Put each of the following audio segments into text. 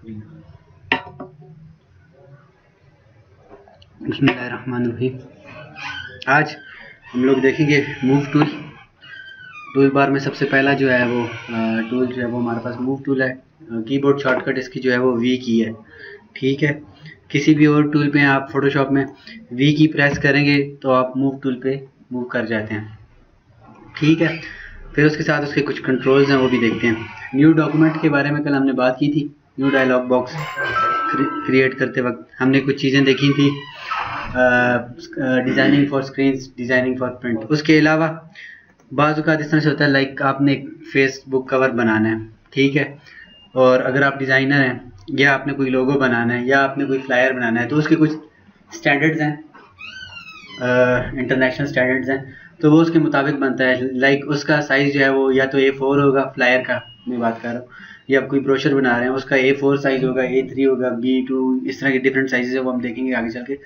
बिस्मिल्लाहिर्रहमानिर्रहीम। आज हम लोग देखेंगे मूव टूल बार में सबसे पहला जो है वो टूल जो है वो हमारे पास मूव टूल है। कीबोर्ड शॉर्टकट इसकी जो है वो वी की है। ठीक है, किसी भी और टूल पे आप फोटोशॉप में वी की प्रेस करेंगे तो आप मूव टूल पे मूव कर जाते हैं। ठीक है, फिर उसके साथ उसके कुछ कंट्रोल्स हैं वो भी देखते हैं। न्यू डॉक्यूमेंट के बारे में कल हमने बात की थी। न्यू डायलॉग बॉक्स क्रिएट करते वक्त हमने कुछ चीज़ें देखी थी, designing for screens, designing for print. उसके अलावा बाज़ औक़ात इस तरह से होता है, लाइक आपने एक फेसबुक कवर बनाना है, ठीक है, और अगर आप डिज़ाइनर हैं या आपने कोई लोगो बनाना है या आपने कोई फ्लायर बनाना है तो उसके कुछ स्टैंडर्ड्स हैं, इंटरनेशनल स्टैंडर्ड्स हैं, तो वो उसके मुताबिक बनता है। लाइक उसका साइज़ जो है वो या तो A4 होगा, फ्लायर का मैं बात कर रहा हूँ, या आप कोई ब्रोशर बना रहे हैं उसका A4 साइज़ होगा, A3 होगा, B2, इस तरह के डिफरेंट साइज़ है, वो हम देखेंगे आगे चल के।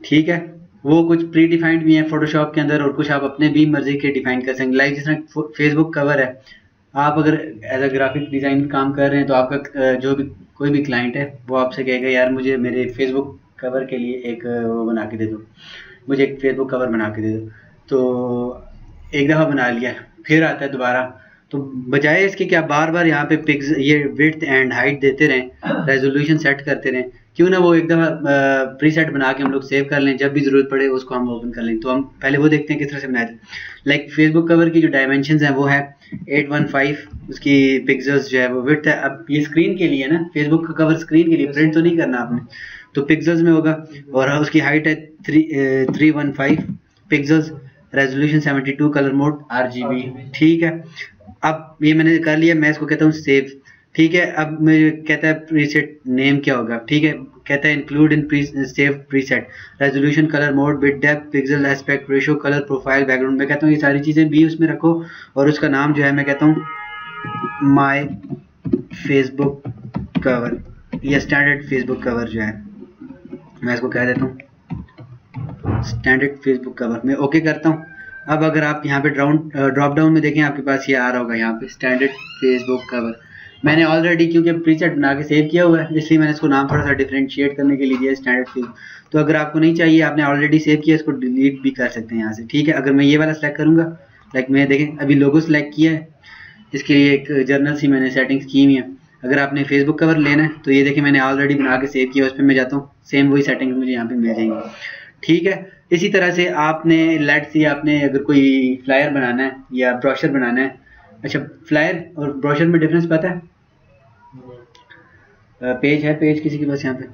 ठीक है, वो कुछ प्री डिफाइंड भी हैं फोटोशॉप के अंदर और कुछ आप अपने भी मर्जी के डिफाइन कर सकेंगे। लाइक जिस तरह फेसबुक कवर है, आप अगर एज अ ग्राफिक डिज़ाइन काम कर रहे हैं तो आपका जो भी कोई भी क्लाइंट है वो आपसे कहेगा यार मुझे मेरे फेसबुक कवर के लिए एक वो बना के दे दो, मुझे एक फेसबुक कवर बना के दे दो। तो एक दफ़ा बना लिया, फिर आता है दोबारा, तो बजाय इसके कि आप बार बार यहाँ पे पिक्स ये विड्थ एंड हाइट देते रहें, रेजोल्यूशन सेट करते रहें, क्यों ना वो एक दफ़ा प्रीसेट बना के हम लोग सेव कर लें, जब भी ज़रूरत पड़े उसको हम ओपन कर लें। तो हम पहले वो देखते हैं किस तरह से बनाए थे। लाइक फेसबुक कवर की जो डायमेंशंस हैं वो है 815 उसकी पिक्सल्स जो है वो विड्थ है। अब ये स्क्रीन के लिए ना, फेसबुक का कवर स्क्रीन के लिए, प्रिंट तो नहीं करना आपने, तो पिक्सल्स में होगा, और उसकी हाइट है 315 pixels, resolution 72, colour mode RGB। ठीक है, अब ये मैंने कर लिया, मैं इसको कहता हूँ सेव। ठीक है, अब मुझे कहता है प्रीसेट नेम क्या होगा। ठीक है, कहता है include in save preset, resolution, colour mode, bit depth, pixel, aspect ratio, colour profile, background. मैं कहता हूँ ये सारी चीज़ें भी उसमें रखो, और उसका नाम जो है मैं कहता हूँ माय फेसबुक कवर या स्टैंडर्ड फेसबुक कवर जो है मैं इसको कह देता हूँ स्टैंडर्ड फेसबुक कवर। मैं ओके करता हूँ। अब अगर आप यहाँ पे ड्रॉप डाउन में देखें, आपके पास ये आ रहा होगा यहाँ पे स्टैंडर्ड फेसबुक कवर। मैंने ऑलरेडी क्योंकि प्रीसेट बना के सेव किया हुआ है, इसलिए मैंने इसको नाम थोड़ा सा डिफरेंशिएट करने के लिए दिया स्टैंडर्ड फेसबुक। तो अगर आपको नहीं चाहिए, आपने ऑलरेडी सेव किया, इसको डिलीट भी कर सकते हैं यहाँ से। ठीक है, अगर मैं ये वाला सेलेक्ट करूँगा, लाइक मैं देखें अभी लोगो सेलेक्ट किया है, इसके लिए एक जर्नल सी मैंने सेटिंग्स की हुई है। अगर आपने फेसबुक कवर लेना है तो ये देखें मैंने ऑलरेडी बना के सेव किया, उस पर मैं जाता हूँ, सेम वही सेटिंग्स मुझे यहाँ पे मिल जाएंगी। ठीक है, इसी तरह से आपने लेट्स से आपने अगर कोई फ्लायर बनाना है या ब्रोशर बनाना है। अच्छा, फ्लायर और ब्रोशर में डिफरेंस पता है? पेज है, पेज किसी के पास यहाँ पे?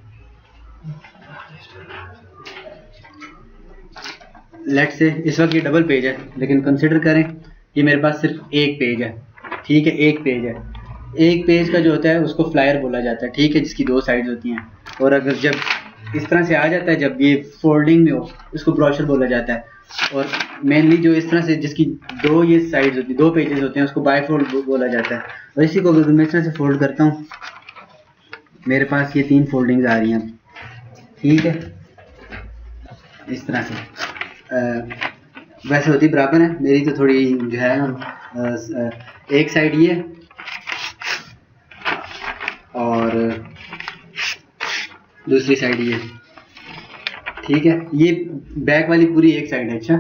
लेट्स से इस वक्त ये डबल पेज है, लेकिन कंसिडर करें ये मेरे पास सिर्फ एक पेज है। ठीक है, एक पेज है। एक पेज का जो होता है उसको फ्लायर बोला जाता है। ठीक है, जिसकी दो साइड्स होती हैं, और अगर जब इस तरह से आ जाता है, जब ये फोल्डिंग में हो, उसको ब्रोशर बोला जाता है। और मेनली जो इस तरह से जिसकी दो ये साइड्स होती हैं, दो पेजेस होते हैं, उसको बाईफोल्ड बोला जाता है। और इसी को अगर मैं इस तरह से फोल्ड करता हूँ, मेरे पास ये 3 फोल्डिंग्स आ रही हैं। ठीक है, इस तरह से वैसे होती बराबर है, मेरी तो थोड़ी जो है एक साइड ये और दूसरी साइड ये। ठीक है, ये बैक वाली पूरी एक साइड है। अच्छा,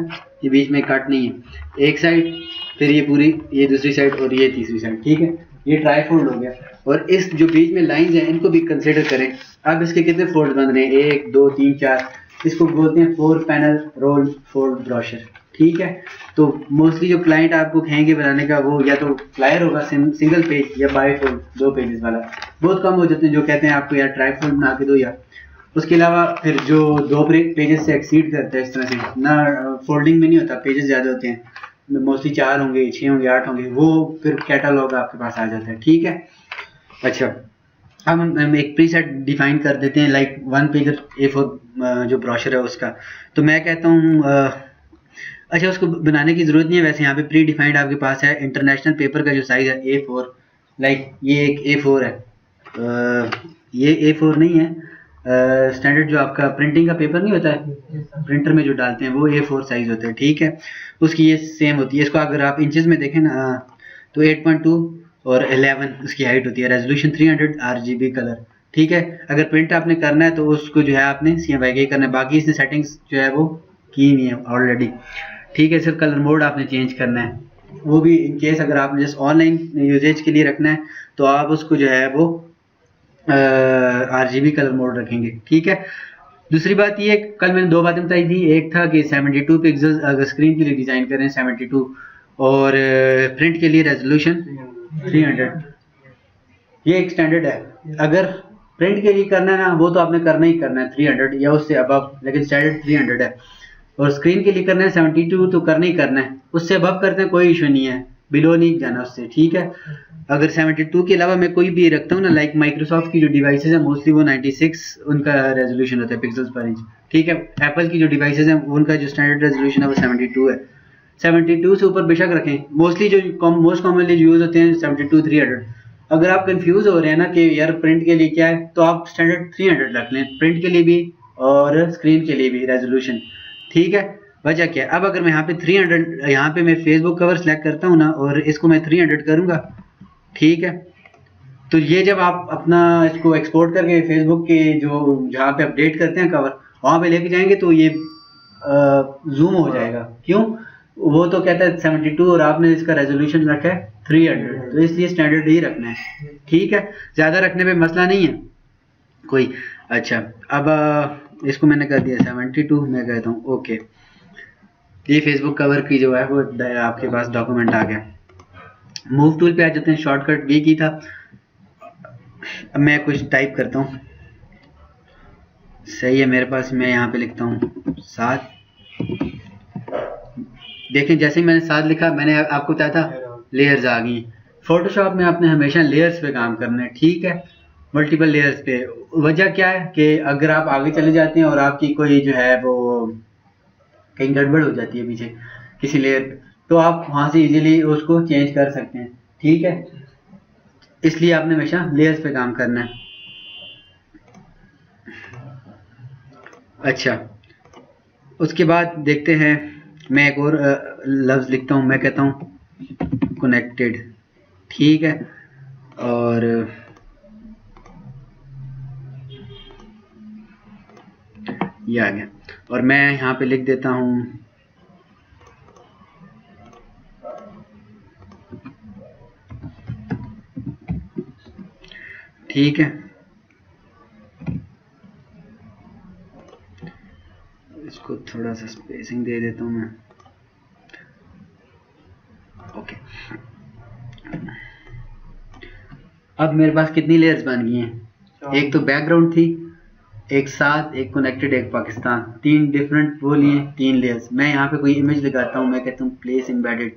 ये बीच में कट नहीं है, एक साइड, फिर ये पूरी, ये दूसरी साइड और ये तीसरी साइड। ठीक है, ये ट्राईफोल्ड हो गया। और इस जो बीच में लाइंस हैं इनको भी कंसिडर करें। अब इसके कितने फोल्ड बन रहे हैं? 1 2 3 4, इसको बोलते हैं 4 पैनल रोल फोल्ड ब्रोशर। ठीक है, तो मोस्टली जो क्लाइंट आपको कहेंगे बनाने का वो या तो फ्लायर होगा सिंगल पेज, या बाईफोल्ड 2 पेजेस वाला। बहुत कम हो जाते हैं जो कहते हैं आपको यार ट्राईफोल्ड बना के दो। या उसके अलावा फिर जो 2 पेजेस से एक्सीड करता है, इस तरह से ना फोल्डिंग में नहीं होता, पेजेस ज़्यादा होते हैं, मोस्टली 4 होंगे, 6 होंगे, 8 होंगे, वो फिर कैटालॉग आपके पास आ जाता है। ठीक है, अच्छा, अब हम एक प्रीसेट डिफाइन कर देते हैं, लाइक 1 पेज A4 जो ब्रोशर है उसका। तो मैं कहता हूँ अच्छा, उसको बनाने की ज़रूरत नहीं है, वैसे यहाँ पे प्री डिफाइंड आपके पास है। इंटरनेशनल पेपर का जो साइज़ है A4, लाइक ये एक A4 है, ये A4 नहीं है, स्टैंडर्ड जो आपका प्रिंटिंग का पेपर नहीं होता है, प्रिंटर में जो डालते हैं वो A4 साइज़ होता है। ठीक है, उसकी ये सेम होती है। इसको अगर आप इंचेस में देखें ना तो 8.2 और 11 उसकी हाइट होती है, रेजोल्यूशन 300 RGB कलर। ठीक है, अगर प्रिंट आपने करना है तो उसको जो है आपने CMYK करना है, बाकी इसने सेटिंग्स जो है वो की नहीं है ऑलरेडी। ठीक है, सिर्फ कलर मोड आपने चेंज करना है, वो भी इन केस अगर आपने जस्ट ऑनलाइन यूजेज के लिए रखना है तो आप उसको जो है वो RGB कलर मोड रखेंगे। ठीक है, दूसरी बात ये, कल मैंने दो बातें बताई थी, एक था कि 72 पिक्सल अगर स्क्रीन के लिए डिज़ाइन करें 72, और प्रिंट के लिए रेजोल्यूशन 300, ये एक स्टैंडर्ड है। अगर प्रिंट के लिए करना है ना, वो तो आपने करना ही करना है 300 या उससे अबव, लेकिन स्टैंडर्ड 300 है। और स्क्रीन के लिए करना है 72 तो करना ही करना है, उससे अबव करते हैं कोई इशू नहीं है, बिलो नहीं जाना उससे। ठीक है, अगर 72 के अलावा मैं कोई भी रखता हूँ ना, लाइक माइक्रोसॉफ्ट की जो डिवाइसेज है मोस्टली वो 96 उनका रेजोल्यूशन होता है पिक्सल्स पर इंच। ठीक है, एप्पल की जो डिवाइसेज हैं उनका जो स्टैंडर्ड रेजोल्यूशन है वो 72 है। 72 से ऊपर बेशक रखें, मोस्टली जो मोस्ट कॉमनली यूज होते हैं 72 300। अगर आप कंफ्यूज हो रहे हैं ना कि यार प्रिंट के लिए क्या है, तो आप स्टैंडर्ड 300 रख लें, प्रिंट के लिए भी और स्क्रीन के लिए भी रेजोल्यूशन। ठीक है, वजह क्या है, अब अगर मैं यहाँ पे 300, यहाँ पे मैं फेसबुक कवर सेलेक्ट करता हूँ ना और इसको मैं 300 करूँगा, ठीक है, तो ये जब आप अपना इसको एक्सपोर्ट करके फेसबुक के जो जहाँ पे अपडेट करते हैं कवर वहाँ पे लेके जाएंगे तो ये जूम हो जाएगा। क्यों, वो तो कहता है 72 और आपने इसका रेजोल्यूशन रखा है 300, तो इसलिए स्टैंडर्ड ही रखना है। ठीक है, ज़्यादा रखने पे मसला नहीं है कोई। अच्छा, अब इसको मैंने कर दिया 72, मैं कहता हूँ ओके, ये फेसबुक कवर की जो है वो आपके पास डॉक्यूमेंट आ गया। मूव टूल पे आ जाते हैं, शॉर्टकट वी की था। अब मैं कुछ टाइप करता हूँ, सही है मेरे पास, मैं यहाँ पे लिखता हूँ 7। देखें जैसे ही मैंने 7 लिखा, मैंने आपको बताया था लेयर्स आ गई। फोटोशॉप में आपने हमेशा लेयर्स पे काम करना है। ठीक है, मल्टीपल लेयर्स पे। वजह क्या है कि अगर आप आगे चले जाते हैं और आपकी कोई जो है वो कहीं गड़बड़ हो जाती है पीछे किसी लेयर, तो आप वहाँ से इजीली उसको चेंज कर सकते हैं। ठीक है, इसलिए आपने हमेशा लेयर्स पे काम करना है। अच्छा, उसके बाद देखते हैं, मैं एक और लफ्ज़ लिखता हूँ, मैं कहता हूँ कनेक्टेड। ठीक है, और ये आ गया, और मैं यहाँ पे लिख देता हूँ ठीक है, इसको थोड़ा सा स्पेसिंग दे देता हूँ मैं। ओके, अब मेरे पास कितनी लेयर्स बन गई हैं, एक तो बैकग्राउंड थी, एक साथ, एक कनेक्टेड, एक पाकिस्तान, 3 डिफरेंट वो लिए 3 लेयर्स। मैं यहाँ पे कोई इमेज लगाता हूँ, मैं कहता हूँ प्लेस एम्बेडेड,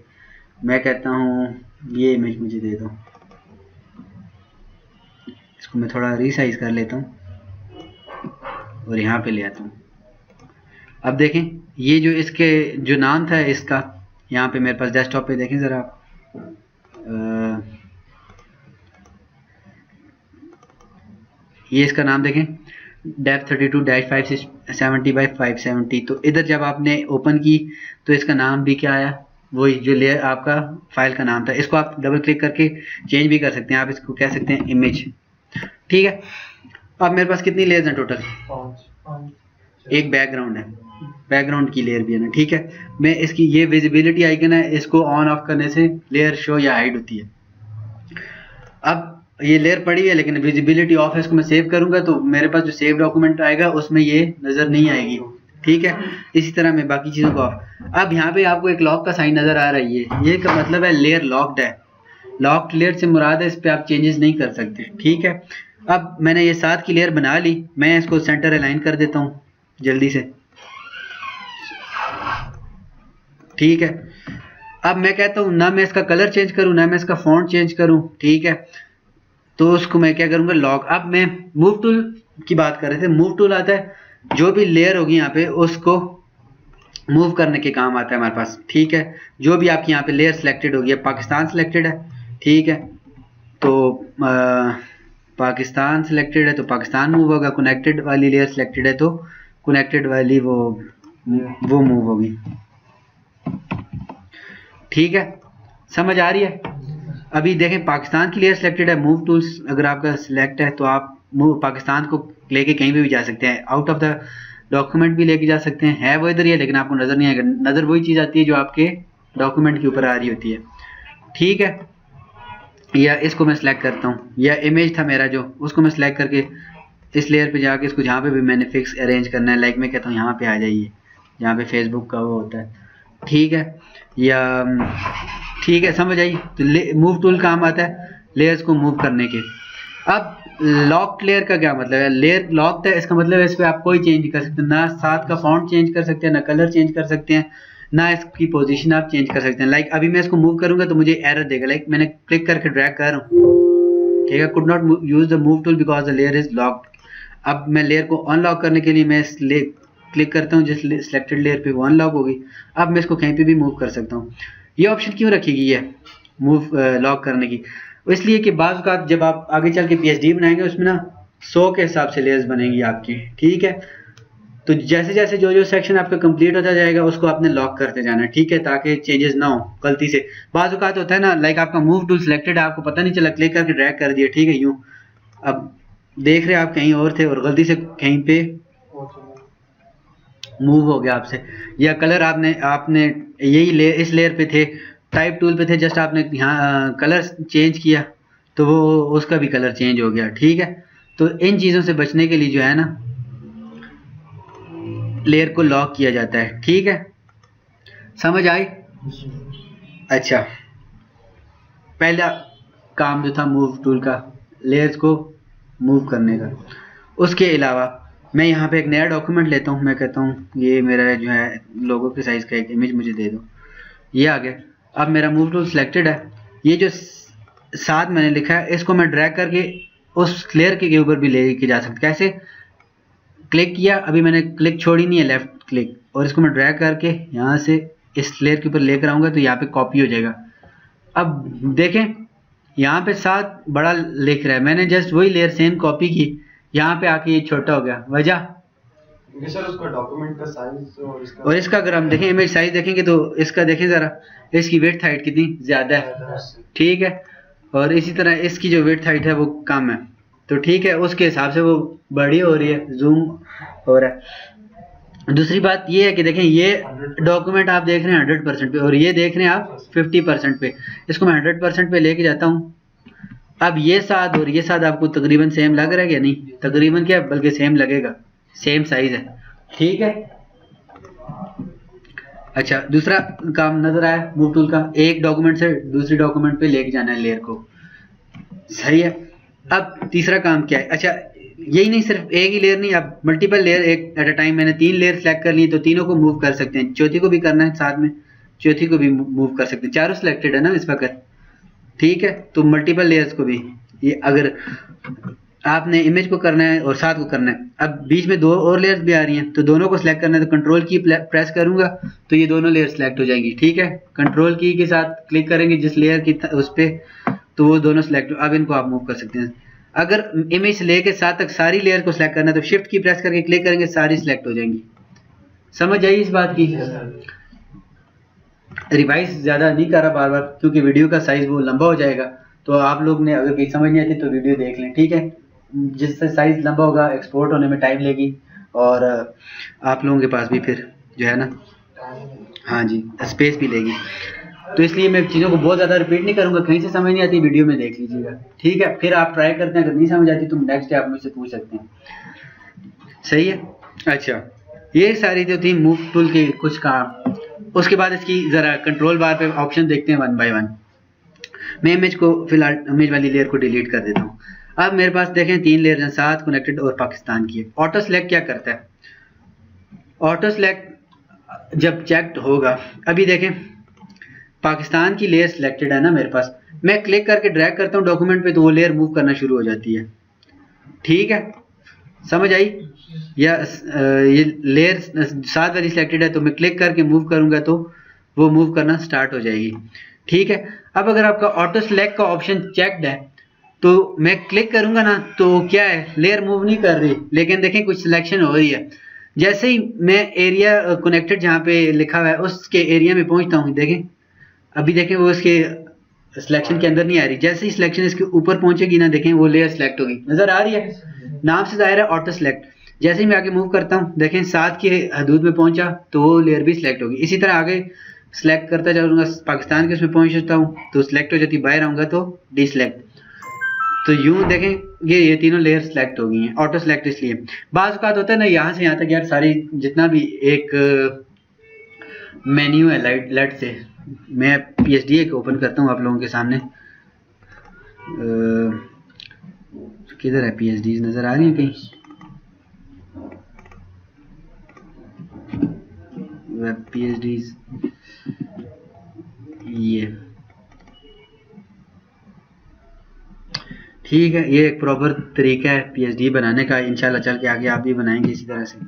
मैं कहता हूँ ये इमेज मुझे दे दो, इसको मैं थोड़ा रीसाइज कर लेता हूँ और यहाँ पे ले आता हूँ। अब देखें, ये जो इसके जो नाम था इसका, यहाँ पे मेरे पास डेस्कटॉप पे देखें ज़रा, ये इसका नाम देखें, डेप्थ 32-570x570। तो इधर जब आपने ओपन की तो इसका नाम भी क्या आया, वही जो लेयर आपका फाइल का नाम था। इसको आप डबल क्लिक करके चेंज भी कर सकते हैं, आप इसको कह सकते हैं इमेज। ठीक है, अब मेरे पास कितनी लेयर्स हैं टोटल, 5। एक बैकग्राउंड है, बैकग्राउंड की लेयर भी है ना। ठीक है, मैं इसकी ये विजिबिलिटी आइकन है, इसको ऑन ऑफ करने से लेयर शो या हाइड होती है। अब ये लेयर पड़ी है लेकिन विजिबिलिटी ऑफ है, इसको मैं सेव करूंगा तो मेरे पास जो सेव डॉक्यूमेंट आएगा उसमें ये नज़र नहीं आएगी। ठीक है, इसी तरह मैं बाकी चीज़ों को ऑफ। अब यहाँ पे आपको एक लॉक का साइन नज़र आ रहा है, ये का मतलब है लेयर लॉक्ड है। लॉक्ड लेयर से मुराद है इस पर आप चेंजेस नहीं कर सकते। ठीक है, अब मैंने ये 7 की लेयर बना ली, मैं इसको सेंटर अलाइन कर देता हूँ जल्दी से। ठीक है, अब मैं कहता हूँ ना मैं इसका कलर चेंज करूँ ना मैं इसका फॉन्ट चेंज करूँ। ठीक है, तो उसको मैं क्या करूँगा, लॉक। अब मैं मूव टूल की बात कर रहे थे, मूव टूल आता है जो भी लेयर होगी यहाँ पे उसको मूव करने के काम आता है हमारे पास। ठीक है, जो भी आपकी यहाँ पे लेयर सिलेक्टेड होगी, पाकिस्तान सिलेक्टेड है। ठीक है, तो पाकिस्तान सिलेक्टेड है तो पाकिस्तान मूव होगा, कनेक्टेड वाली लेयर सिलेक्टेड है तो कनेक्टेड वाली वो मूव होगी। ठीक है, समझ आ रही है? अभी देखें पाकिस्तान की लेयर सिलेक्टेड है, मूव टूल्स अगर आपका सिलेक्ट है तो आप मूव पाकिस्तान को लेके कहीं पे भी जा सकते हैं, आउट ऑफ द डॉक्यूमेंट भी लेके जा सकते हैं। है वो इधर ही है लेकिन आपको नज़र नहीं आएगा, नज़र वही चीज़ आती है जो आपके डॉक्यूमेंट के ऊपर आ रही होती है। ठीक है, या इसको मैं सिलेक्ट करता हूँ, या इमेज था मेरा जो, उसको मैं सिलेक्ट करके इस लेयर पे जाके इसको जहाँ पे भी मैंने फिक्स अरेंज करना है, लाइक मैं कहता हूँ यहाँ पे आ जाइए जहाँ पे फेसबुक का वो होता है। ठीक है, या ठीक है समझ आई। तो मूव टूल काम आता है लेयर्स को मूव करने के। अब लॉक्ड लेयर का क्या मतलब है? लेयर लॉक्ड है इसका मतलब है इस पर आप कोई चेंज कर सकते हैं, ना साथ का फॉन्ट चेंज कर सकते हैं, ना कलर चेंज कर सकते हैं, ना इसकी पोजीशन आप चेंज कर सकते हैं। लाइक अभी मैं इसको मूव करूंगा तो मुझे एरर देगा, लाइक मैंने क्लिक करके ड्रैग कर रहा हूँ, ठीक है, could not use the move tool because the layer is locked. अब मैं लेयर को अनलॉक करने के लिए मैं इस क्लिक करता हूँ जिस सिलेक्टेड लेयर पे वो अनलॉक होगी। अब मैं इसको कहीं पे भी मूव कर सकता हूँ। ये ऑप्शन क्यों रखी गई है मूव लॉक करने की? इसलिए कि बाज़ औक़ात जब आप आगे चल के पीएचडी बनाएंगे उसमें ना 100 के हिसाब से लेयर्स बनेंगी आपकी। ठीक है, तो जैसे जैसे जो जो सेक्शन आपका कंप्लीट होता जाएगा उसको आपने लॉक करते जाना है। ठीक है, ताकि चेंजेस ना हो गलती से। बाज़ औक़ात होता है ना, लाइक आपका मूव टूल सिलेक्टेड है, आपको पता नहीं चला, क्लिक करके ड्रैग कर दिया, ठीक है यूँ, अब देख रहे आप कहीं और थे और गलती से कहीं पे मूव हो गया आपसे। या कलर आपने यही इस लेयर पे थे, टाइप टूल पे थे, जस्ट आपने यहाँ कलर चेंज किया तो वो उसका भी कलर चेंज हो गया। ठीक है, तो इन चीज़ों से बचने के लिए जो है ना लेयर को लॉक किया जाता है। ठीक है, समझ आई? अच्छा, पहला काम जो था मूव टूल का लेयर्स को मूव करने का। उसके अलावा मैं यहाँ पे एक नया डॉक्यूमेंट लेता हूँ, मैं कहता हूँ ये मेरा जो है लोगो के साइज़ का एक इमेज मुझे दे दो, ये आ गया। अब मेरा मूव टूल सिलेक्टेड है, ये जो साथ मैंने लिखा है इसको मैं ड्रैग करके उस लेयर के ऊपर भी लेके जा सकता। कैसे? क्लिक किया, अभी मैंने क्लिक छोड़ी नहीं है, लेफ्ट क्लिक, और इसको मैं ड्रैग करके यहाँ से इस लेयर के ऊपर लेकर आऊँगा तो यहाँ पे कॉपी हो जाएगा। अब देखें यहाँ पे साथ बड़ा लिख रहा है, मैंने जस्ट वही लेयर सेम कॉपी की, यहाँ पे आके ये छोटा हो गया। वजह सर उसका डॉक्यूमेंट का साइज और इसका अगर हम देखें इमेज साइज देखेंगे तो इसका देखें ज़रा, इसकी विड्थ हाइट कितनी ज़्यादा है। ठीक है, और इसी तरह इसकी जो विड्थ हाइट है वो कम है, तो ठीक है उसके हिसाब से वो बड़ी हो रही है, जूम हो रहा है। दूसरी बात ये है कि देखें ये डॉक्यूमेंट आप देख रहे हैं 100% पे और ये देख रहे हैं आप 50% पे। इसको मैं 100% पे लेके जाता हूँ। अब ये साथ और ये साथ आपको तकरीबन सेम लग रहा है या नहीं? तकरीबन क्या बल्कि सेम लगेगा, सेम साइज है। ठीक है, अच्छा दूसरा काम नजर आया मूव टूल का, एक डॉक्यूमेंट से दूसरी डॉक्यूमेंट पे लेके जाना है लेयर को, सही है। अब तीसरा काम क्या है? अच्छा यही नहीं, सिर्फ एक ही लेयर नहीं, अब मल्टीपल लेयर एक एट अ टाइम। मैंने 3 लेयर सेलेक्ट कर ली तो तीनों को मूव कर सकते हैं, चौथी को भी करना है साथ में, चौथी को भी मूव कर सकते हैं। चारों सिलेक्टेड है ना इस वक्त, ठीक है, तो मल्टीपल लेयर्स को भी, ये अगर आपने इमेज को करना है और साथ को करना है, अब बीच में 2 और लेयर्स भी आ रही हैं तो दोनों को सिलेक्ट करना है तो कंट्रोल की प्रेस करूंगा तो ये दोनों लेयर सिलेक्ट हो जाएंगी। ठीक है, कंट्रोल की के साथ क्लिक करेंगे जिस लेयर की उस पर तो वो दोनों सिलेक्ट। अब इनको आप मूव कर सकते हैं। अगर इमेज से लेके साथ तक सारी लेयर को सिलेक्ट करना है तो शिफ्ट की प्रेस करके क्लिक करेंगे, सारी सिलेक्ट हो जाएंगी। समझ आई इस बात की? रिवाइज ज़्यादा नहीं कर रहा बार बार क्योंकि वीडियो का साइज वो लंबा हो जाएगा, तो आप लोग ने अगर कहीं समझ नहीं आती तो वीडियो देख लें। ठीक है, जिससे साइज लंबा होगा एक्सपोर्ट होने में टाइम लेगी और आप लोगों के पास भी फिर जो है ना, हाँ जी, स्पेस भी लेगी। तो इसलिए मैं चीज़ों को बहुत ज़्यादा रिपीट नहीं करूँगा, कहीं से समझ नहीं आती वीडियो में देख लीजिएगा। ठीक है, फिर आप ट्राई करते हैं, अगर नहीं समझ आती तो नेक्स्ट डे आप मुझसे पूछ सकते हैं। सही है, अच्छा ये सारी जो थी मूव टूल के कुछ काम। उसके बाद इसकी ज़रा कंट्रोल बार पे ऑप्शन देखते हैं 1 बाय 1। मैं इमेज को फिलहाल इमेज वाली लेयर को डिलीट कर देता हूँ। अब मेरे पास देखें 3 लेयर हैं, साथ कनेक्टेड और पाकिस्तान की। ऑटो सेलेक्ट क्या करता है? ऑटो सेलेक्ट जब चेक्ड होगा, अभी देखें पाकिस्तान की लेयर सिलेक्टेड है ना मेरे पास, मैं क्लिक करके ड्रैग करता हूँ डॉक्यूमेंट पे तो वो लेयर मूव करना शुरू हो जाती है। ठीक है, समझ आई? या ये लेयर साथ वाली सिलेक्टेड है तो मैं क्लिक करके मूव करूंगा तो वो मूव करना स्टार्ट हो जाएगी। ठीक है, अब अगर आपका ऑटो सेलेक्ट का ऑप्शन चेक्ड है तो मैं क्लिक करूंगा ना तो क्या है, लेयर मूव नहीं कर रही लेकिन देखें कुछ सिलेक्शन हो रही है। जैसे ही मैं एरिया कनेक्टेड जहाँ पे लिखा हुआ है उसके एरिया में पहुंचता हूँ, देखें अभी देखें वो उसके सिलेक्शन के अंदर नहीं आ रही। जैसे ही सिलेक्शन इसके ऊपर पहुंचेगी ना, देखें वो लेयर सेलेक्ट होगी, नजर आ रही है, नाम से जाहिर है ऑटो सेलेक्ट। जैसे ही मैं आगे मूव करता हूँ, देखें 7 की हदूद में पहुंचा तो वो लेयर भी सिलेक्ट होगी। इसी तरह आगे सिलेक्ट करता जाऊंगा, पाकिस्तान के उसमें पहुंचता हूँ तो सिलेक्ट हो जाती, बाहर आऊंगा तो डी सिलेक्ट। तो यूं देखें ये तीनों लेयर सिलेक्ट हो गई हैं, ऑटो सिलेक्ट इसलिए। बाज़ औक़ात होता है ना, यहाँ से यहाँ तक यार सारी जितना भी एक मेन्यू है लेट से मैं PSDA को ओपन करता हूँ आप लोगों के सामने। किधर है PSD, नजर आ रही है कहीं? वेब PSD ये ठीक है, ये एक प्रॉपर तरीका है PSD बनाने का। इंशाल्लाह चल के आगे आप भी बनाएंगे इसी तरह से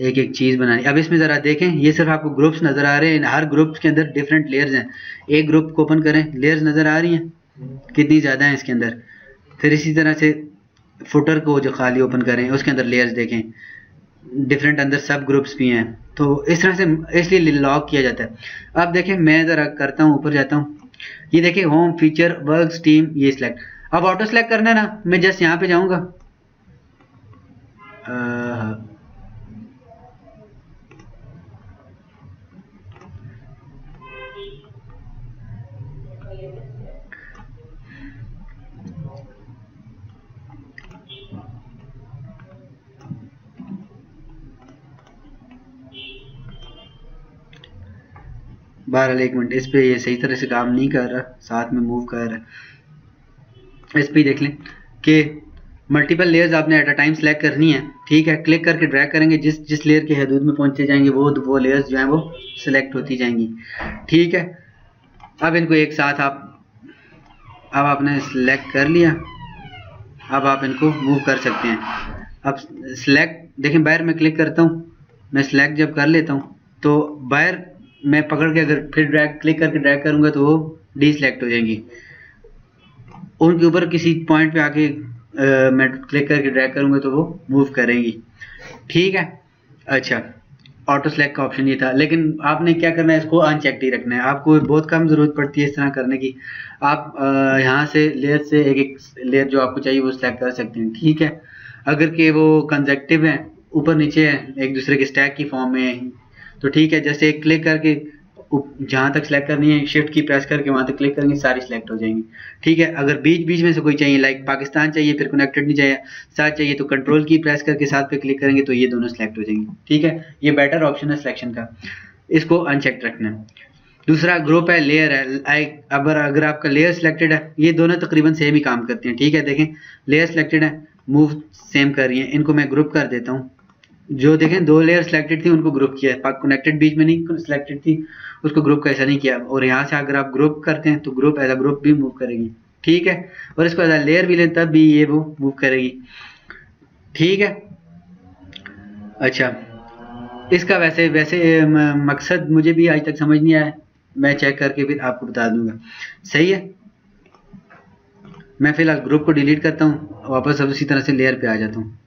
एक एक चीज़ बनानी। अब इसमें ज़रा देखें, ये सिर्फ आपको ग्रुप्स नज़र आ रहे हैं, हर ग्रुप के अंदर डिफरेंट लेयर्स हैं। एक ग्रुप को ओपन करें, लेयर्स नज़र आ रही हैं कितनी ज़्यादा हैं इसके अंदर। फिर इसी तरह से फुटर को जो खाली ओपन करें उसके अंदर लेयर्स देखें, डिफरेंट अंदर सब ग्रुप्स भी हैं। तो इस तरह से इसलिए लॉक किया जाता है। अब देखें मैं ज़रा करता हूँ, ऊपर जाता हूँ, ये देखें होम फीचर वर्क्स टीम ये सिलेक्ट। अब ऑटो सेलेक्ट करना है ना, मैं जस्ट यहाँ पे जाऊँगा, बहरहाल एक मिनट, इस पे ये सही तरह से काम नहीं कर रहा, साथ में मूव कर रहा है। इस पे देख लें कि मल्टीपल लेयर्स आपने एट अ टाइम सेलेक्ट करनी है, ठीक है। क्लिक करके ड्रैग करेंगे, जिस लेयर के हदूद में पहुंचते जाएंगे वो लेयर्स जो हैं वो सिलेक्ट होती जाएंगी, ठीक है। अब इनको एक साथ अब आपने सेलेक्ट कर लिया, अब आप इनको मूव कर सकते हैं। अब सेलेक्ट देखें, बाहर मैं क्लिक करता हूँ, मैं सेलेक्ट जब कर लेता हूँ तो बाहर मैं पकड़ के अगर फिर क्लिक करके ड्रैग करूँगा तो वो डी सिलेक्ट हो जाएंगी। उनके ऊपर किसी पॉइंट पे आके मैं क्लिक करके ड्रैग करूँगा तो वो मूव करेंगी, ठीक है। अच्छा, ऑटो सेलेक्ट का ऑप्शन ये था, लेकिन आपने क्या करना है, इसको अनचेक ही रखना है। आपको बहुत कम ज़रूरत पड़ती है इस तरह करने की। आप यहाँ से लेयर से एक एक लेयर जो आपको चाहिए वो सिलेक्ट कर सकते हैं, ठीक है। अगर कि वो कंसेक्टिव हैं, ऊपर नीचे हैं, एक दूसरे के स्टैक की फॉर्म में, तो ठीक है। जैसे क्लिक करके जहाँ तक सेलेक्ट करनी है, शिफ्ट की प्रेस करके वहाँ तक क्लिक करेंगे, सारी सिलेक्ट हो जाएंगी, ठीक है। अगर बीच बीच में से कोई चाहिए, लाइक पाकिस्तान चाहिए फिर कनेक्टेड नहीं चाहिए, साथ चाहिए, तो कंट्रोल की प्रेस करके साथ पे क्लिक करेंगे तो ये दोनों सिलेक्ट हो जाएंगी, ठीक है। ये बेटर ऑप्शन है सिलेक्शन का, इसको अनचेक रखना है। दूसरा ग्रुप है, लेयर है। अगर आपका लेयर सिलेक्टेड है, ये दोनों तकरीबन सेम ही काम करते हैं, ठीक है। देखें लेयर सिलेक्टेड है, मूव सेम कर रही है। इनको मैं ग्रुप कर देता हूँ। जो देखें 2 लेयर सिलेक्टेड थी उनको ग्रुप किया है, कनेक्टेड बीच में नहीं सिलेक्टेड थी उसको ग्रुप का ऐसा नहीं किया। और यहाँ से अगर आप ग्रुप करते हैं तो ग्रुप एज अ ग्रुप भी मूव करेगी, ठीक है। और इसको एज अ लेयर भी लें तब भी ये वो मूव करेगी, ठीक है। अच्छा, इसका वैसे मकसद मुझे भी आज तक समझ नहीं आया, मैं चेक करके फिर आपको बता दूंगा, सही है। मैं फिलहाल ग्रुप को डिलीट करता हूँ, वापस अब उसी तरह से लेयर पे आ जाता हूँ।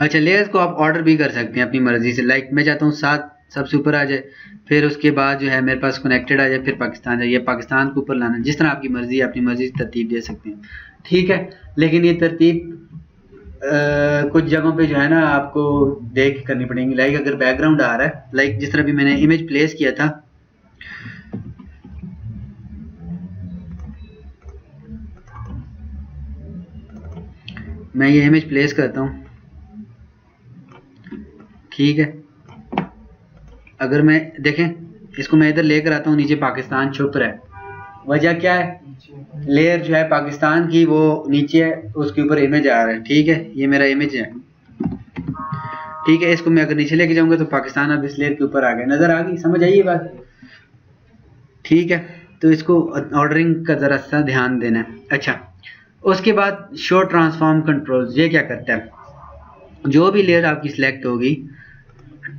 अच्छा, लेयर्स को आप ऑर्डर भी कर सकते हैं अपनी मर्जी से। लाइक मैं चाहता हूँ 7 सबसे ऊपर आ जाए, फिर उसके बाद जो है मेरे पास कनेक्टेड आ जाए, फिर पाकिस्तान जाए, पाकिस्तान को ऊपर लाना, जिस तरह आपकी मर्जी है, अपनी मर्जी से तरतीब दे सकते हैं, ठीक है। लेकिन ये तरतीब कुछ जगहों पे जो है ना आपको देख के करनी पड़ेगी। लाइक अगर बैकग्राउंड आ रहा है, लाइक जिस तरह भी मैंने इमेज प्लेस किया था, मैं ये इमेज प्लेस करता हूँ, ठीक है। अगर मैं देखें इसको मैं इधर लेकर आता हूँ, नीचे पाकिस्तान छुप रहा है, वजह क्या है, लेयर जो है पाकिस्तान की वो नीचे है, उसके ऊपर इमेज आ रहा है, ठीक है। ये मेरा इमेज है, ठीक है। इसको मैं अगर नीचे लेके जाऊंगा तो पाकिस्तान अब इस लेयर के ऊपर आ गया, नजर आ गई, समझ आई ये बात, ठीक है। तो इसको ऑर्डरिंग का जरा सा ध्यान देना है। अच्छा, उसके बाद शो ट्रांसफॉर्म कंट्रोल्स, ये क्या करता है, जो भी लेयर आपकी सिलेक्ट होगी,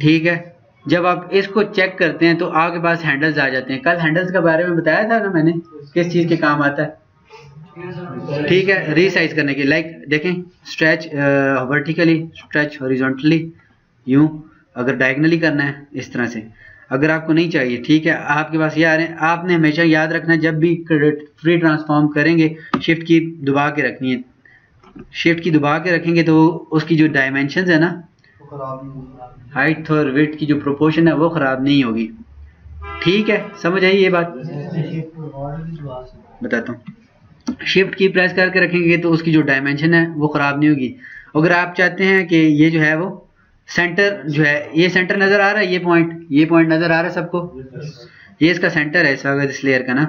ठीक है, जब आप इसको चेक करते हैं तो आपके पास हैंडल्स आ जाते हैं। कल हैंडल्स के बारे में बताया था ना मैंने, किस चीज़ के काम आता है, ठीक है, रीसाइज करने के। लाइक देखें स्ट्रेच वर्टिकली, स्ट्रेच हॉरिजॉन्टली, यूं अगर डायगनली करना है इस तरह से। अगर आपको नहीं चाहिए, ठीक है, आपके पास ये आ रहे हैं, आपने हमेशा याद रखना जब भी फ्री ट्रांसफॉर्म करेंगे शिफ्ट की दबा के रखनी है। शिफ्ट की दबा के रखेंगे तो उसकी जो डायमेंशंस है ना, हाइट और विड्थ की जो प्रोपोर्शन है वो ख़राब नहीं होगी। ठीक है, समझ आई ये बात? बताता हूँ। शिफ्ट की प्रेस करके रखेंगे तो उसकी जो डायमेंशन है वो ख़राब नहीं होगी। अगर आप चाहते हैं कि ये जो है वो सेंटर जो है, ये सेंटर नज़र आ रहा है, ये पॉइंट नज़र आ रहा है सबको, ये इसका सेंटर है इस वक्त इस लेयर का ना।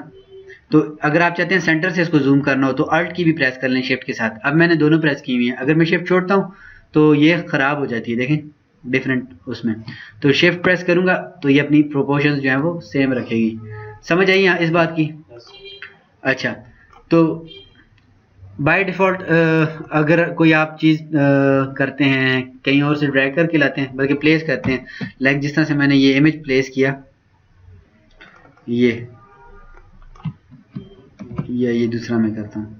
तो अगर आप चाहते हैं सेंटर से इसको जूम करना हो तो अल्ट की भी प्रेस कर लें शिफ्ट के साथ। अब मैंने दोनों प्रेस की हुई हैं, अगर मैं शिफ्ट छोड़ता हूँ तो ये ख़राब हो जाती है, देखें डिफरेंट उसमें। तो शिफ्ट प्रेस करूँगा तो ये अपनी प्रोपोर्शंस जो है वो सेम रखेगी। समझ आई यहाँ इस बात की? अच्छा, तो बाय डिफ़ॉल्ट अगर कोई आप चीज़ करते हैं कहीं और से ड्रैग करके लाते हैं, बल्कि प्लेस करते हैं, लाइक जिस तरह से मैंने ये इमेज प्लेस किया, ये दूसरा मैं करता हूँ,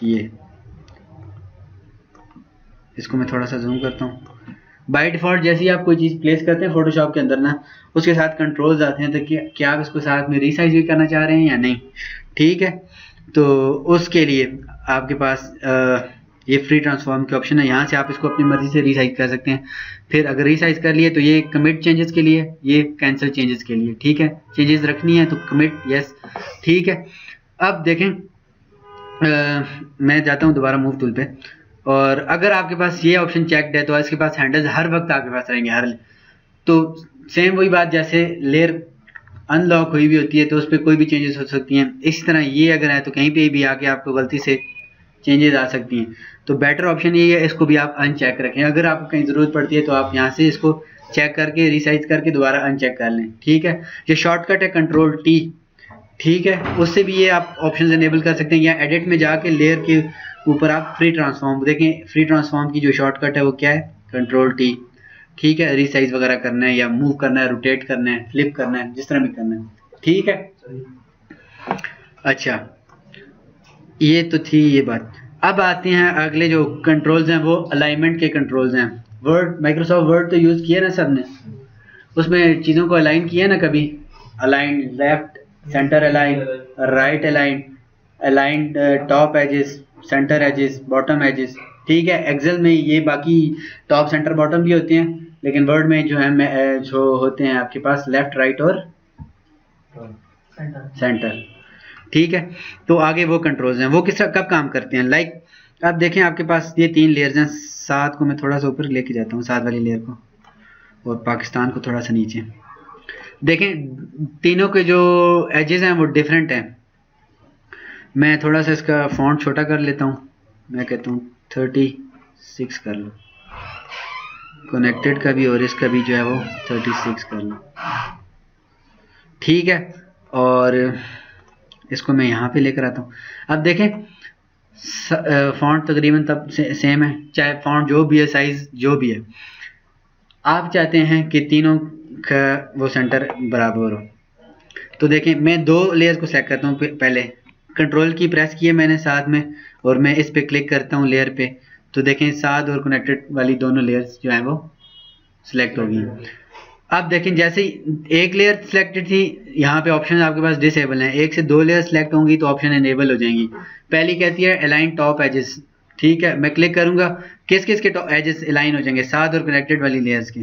ये इसको मैं थोड़ा सा जूम करता हूँ। बाय डिफ़ॉल्ट जैसे ही आप कोई चीज़ प्लेस करते हैं फोटोशॉप के अंदर ना, उसके साथ कंट्रोल्स आते हैं, तो क्या आप इसको साथ में रीसाइज भी करना चाह रहे हैं या नहीं। ठीक है, तो उसके लिए आपके पास ये फ्री ट्रांसफॉर्म के ऑप्शन है, यहाँ से आप इसको अपनी मर्जी से रीसाइज कर सकते हैं। फिर अगर रीसाइज कर लिए तो ये कमिट चेंजेस के लिए, ये कैंसिल चेंजेस के लिए। ठीक है, चेंजेस रखनी है तो कमिट यस। ठीक है, अब देखें मैं जाता हूँ दोबारा मूव टूल पे, और अगर आपके पास ये ऑप्शन चेक्ड है तो इसके पास हैंडल्स हर वक्त आपके पास रहेंगे तो सेम वही बात, जैसे लेयर अनलॉक हुई भी होती है तो उस पर कोई भी चेंजेस हो सकती हैं, इसी तरह ये अगर है तो कहीं पे भी आके आपको गलती से चेंजेस आ सकती हैं। तो बेटर ऑप्शन ये है, इसको भी आप अनचेक रखें। अगर आपको कहीं ज़रूरत पड़ती है तो आप यहाँ से इसको चेक करके रीसाइज करके दोबारा अनचेक कर लें। ठीक है, ये शॉर्टकट है कंट्रोल टी। ठीक है, उससे भी ये आप ऑप्शन इनेबल कर सकते हैं, या एडिट में जाके लेयर के ऊपर आप फ्री ट्रांसफॉर्म देखें, फ्री ट्रांसफॉर्म की जो शॉर्टकट है वो क्या है, कंट्रोल टी। ठीक है, रीसाइज वगैरह करना है या मूव करना है, रोटेट करना है, फ्लिप करना है, जिस तरह भी करना है। ठीक है, अच्छा ये तो थी ये बात। अब आते हैं अगले जो कंट्रोल्स हैं वो अलाइनमेंट के कंट्रोल्स हैं। वर्ड, माइक्रोसॉफ्ट वर्ड तो यूज़ किया ना सबने, उसमें चीज़ों को अलाइन किया ना कभी, align left, centre align, right align, align top edges, centre edges, bottom edges. ठीक है, एक्सेल में ये बाकी टॉप सेंटर बॉटम भी होते हैं, लेकिन वर्ड में जो है जो होते हैं आपके पास लेफ्ट राइट और सेंटर। ठीक है, तो आगे वो कंट्रोल्स हैं, वो किस कब काम करते हैं। लाइक अब देखें आपके पास ये 3 लेयर्स हैं, 7 को मैं थोड़ा सा ऊपर लेके जाता हूँ, 7 वाली लेयर को, और पाकिस्तान को थोड़ा सा नीचे। देखें तीनों के जो एजेस हैं वो डिफरेंट हैं। मैं थोड़ा सा इसका फॉन्ट छोटा कर लेता हूँ, मैं कहता हूँ 36 कर लो, कनेक्टेड का भी और इसका भी जो है वो 36 कर लो। ठीक है, और इसको मैं यहाँ पे लेकर आता हूँ। अब देखें फॉन्ट तकरीबन तब सेम है, चाहे फॉन्ट जो भी है, साइज जो भी है। आप चाहते हैं कि तीनों का वो सेंटर बराबर हो, तो देखें मैं 2 लेयर्स को सेलेक्ट करता हूँ। पहले कंट्रोल की प्रेस की है मैंने साथ में, और मैं इस पे क्लिक करता हूँ लेयर पे, तो देखें साथ और कनेक्टेड वाली दोनों लेयर्स जो हैं वो सिलेक्ट होगी। अब देखें जैसे एक लेयर सिलेक्टेड थी, यहाँ पे ऑप्शन आपके पास डिसेबल हैं, 1 से 2 लेयर सिलेक्ट होंगी तो ऑप्शन इनेबल हो जाएंगी। पहली कहती है अलाइन टॉप एजेस। ठीक है, मैं क्लिक करूंगा, किस किस के टॉप एजेस अलाइन हो जाएंगे, साथ और कनेक्टेड वाली लेयर्स के।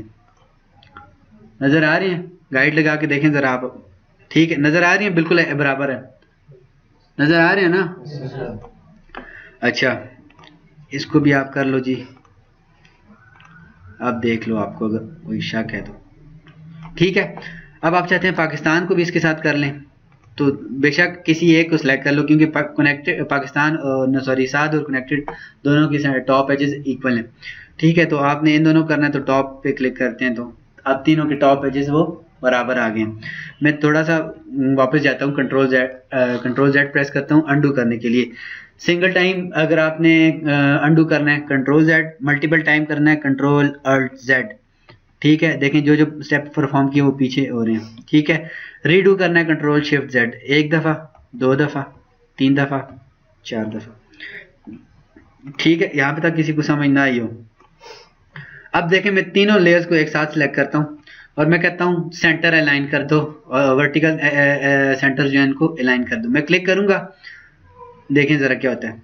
नज़र आ रही हैं, गाइड लगा के देखें ज़रा आप। ठीक है, नज़र आ रही हैं, बिल्कुल बराबर है, नज़र आ रहे हैं ना। अच्छा, इसको भी आप कर लो जी, अब देख लो आपको अगर कोई शक है तो। ठीक है, अब आप चाहते हैं पाकिस्तान को भी इसके साथ कर लें, तो बेशक किसी एक को सिलेक्ट कर लो, क्योंकि कनेक्टेड पाकिस्तान सॉरी साथ और कनेक्टेड दोनों की टॉप एजेस इक्वल हैं। ठीक है, तो आपने इन दोनों करना है तो टॉप पे क्लिक करते हैं, तो अब तीनों के टॉप एजेस वो बराबर आ गए। मैं थोड़ा सा वापस जाता हूँ, कंट्रोल जेड प्रेस करता हूँ अंडू करने के लिए। सिंगल टाइम अगर आपने अंडू करना है कंट्रोल जेड, मल्टीपल टाइम करना है कंट्रोल अल्ट जेड। ठीक है, देखें जो जो स्टेप परफॉर्म किए वो पीछे हो रहे हैं। ठीक है, रीडू करना है कंट्रोल शिफ्ट जेड, 1 दफ़ा, 2 दफ़ा, 3 दफ़ा, 4 दफ़ा। ठीक है, यहाँ पे तक किसी को समझ ना आई हो। अब देखें मैं तीनों लेयर्स को एक साथ सिलेक्ट करता हूँ और मैं कहता हूँ सेंटर अलाइन कर दो, वर्टिकल सेंटर जो है इनको अलाइन कर दो। मैं क्लिक करूंगा, देखें ज़रा क्या होता है,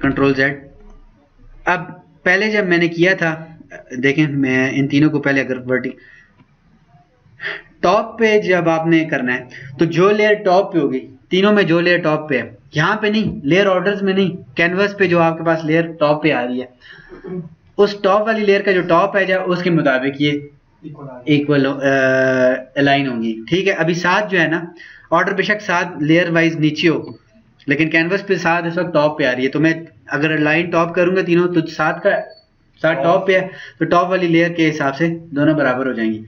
कंट्रोल जेड। अब पहले जब मैंने किया था, देखें मैं इन तीनों को पहले अगर टॉप पे जब आपने करना है तो जो लेयर टॉप पे होगी, तीनों में जो लेयर टॉप पे है, यहाँ पे नहीं, लेयर ऑर्डर्स में नहीं, कैनवस पे जो आपके पास लेयर टॉप पे आ रही है, उस टॉप वाली लेयर का जो टॉप है जाए उसके मुताबिक ये इक्वल अलाइन होंगी। ठीक है, अभी 7 जो है ना, ऑर्डर बेशक 7 लेयर वाइज नीचे हो, लेकिन कैनवस पे 7 इस वक्त टॉप पे आ रही है, तो मैं अगर लाइन टॉप करूंगा तीनों तो 7 टॉप पे है, तो टॉप वाली लेयर के हिसाब से दोनों बराबर हो जाएंगी।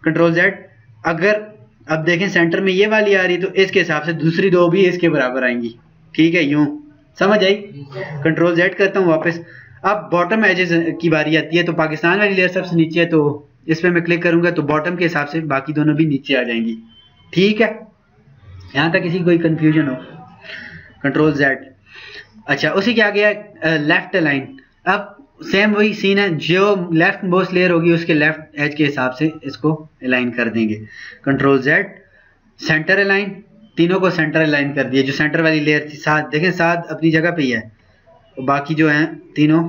Control Z. अगर अब देखें सेंटर में ये वाली आ रही है तो इसके हिसाब से दूसरी दो भी इसके बराबर आएंगी। ठीक है, यूं समझ आई। कंट्रोल जेड करता हूँ वापस। अब बॉटम एजेस की बारी आती है, तो पाकिस्तान वाली लेयर सबसे नीचे है, तो इस पर मैं क्लिक करूंगा तो बॉटम के हिसाब से बाकी दोनों भी नीचे आ जाएंगी। ठीक है, यहाँ तक किसी कोई कंफ्यूजन हो? Control Z. अच्छा, उसी के आगे है लेफ्ट अलाइन। अब सेम वही सीन है, जो लेफ्ट मोस्ट लेयर होगी उसके लेफ्ट एज के हिसाब से इसको अलाइन कर देंगे। Control Z. सेंटर अलाइन, तीनों को सेंटर अलाइन कर दिया। जो सेंटर वाली लेयर थी 7, देखें 7 अपनी जगह पे ही है, बाकी जो हैं तीनों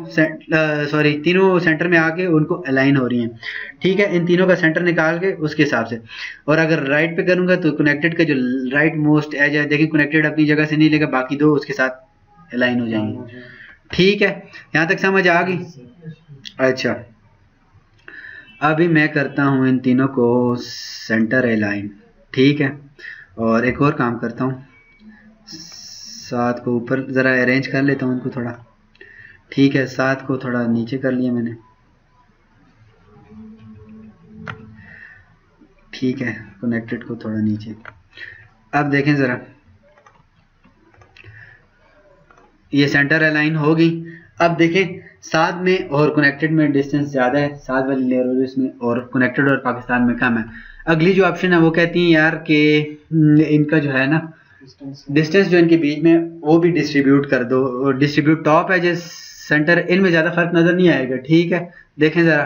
तीनों सेंटर में आके उनको अलाइन हो रही हैं। ठीक है, इन तीनों का सेंटर निकाल के उसके हिसाब से। और अगर राइट पे करूंगा तो कनेक्टेड का जो राइट मोस्ट एज है, देखिए कनेक्टेड अपनी जगह से नहीं लेगा, बाकी दो उसके साथ अलाइन हो जाएंगे। ठीक है, यहाँ तक समझ आ गई? अच्छा, अभी मैं करता हूँ इन तीनों को सेंटर अलाइन। ठीक है, और एक और काम करता हूँ, 7 को ऊपर ज़रा अरेंज कर लेता हूँ इनको थोड़ा। ठीक है, 7 को थोड़ा नीचे कर लिया मैंने। ठीक है, कनेक्टेड को थोड़ा नीचे। अब देखें ज़रा, ये सेंटर अलाइन होगी। अब देखें 7 में और कनेक्टेड में डिस्टेंस ज़्यादा है, 7 वाली लेयर और इसमें, और कनेक्टेड और पाकिस्तान में कम है। अगली जो ऑप्शन है वो कहती है यार कि इनका जो है ना डिस्टेंस जो इनके बीच में वो भी डिस्ट्रीब्यूट कर दो। डिस्ट्रीब्यूट टॉप है जो सेंटर, इनमें ज़्यादा फर्क नज़र नहीं आएगा। ठीक है, देखें ज़रा,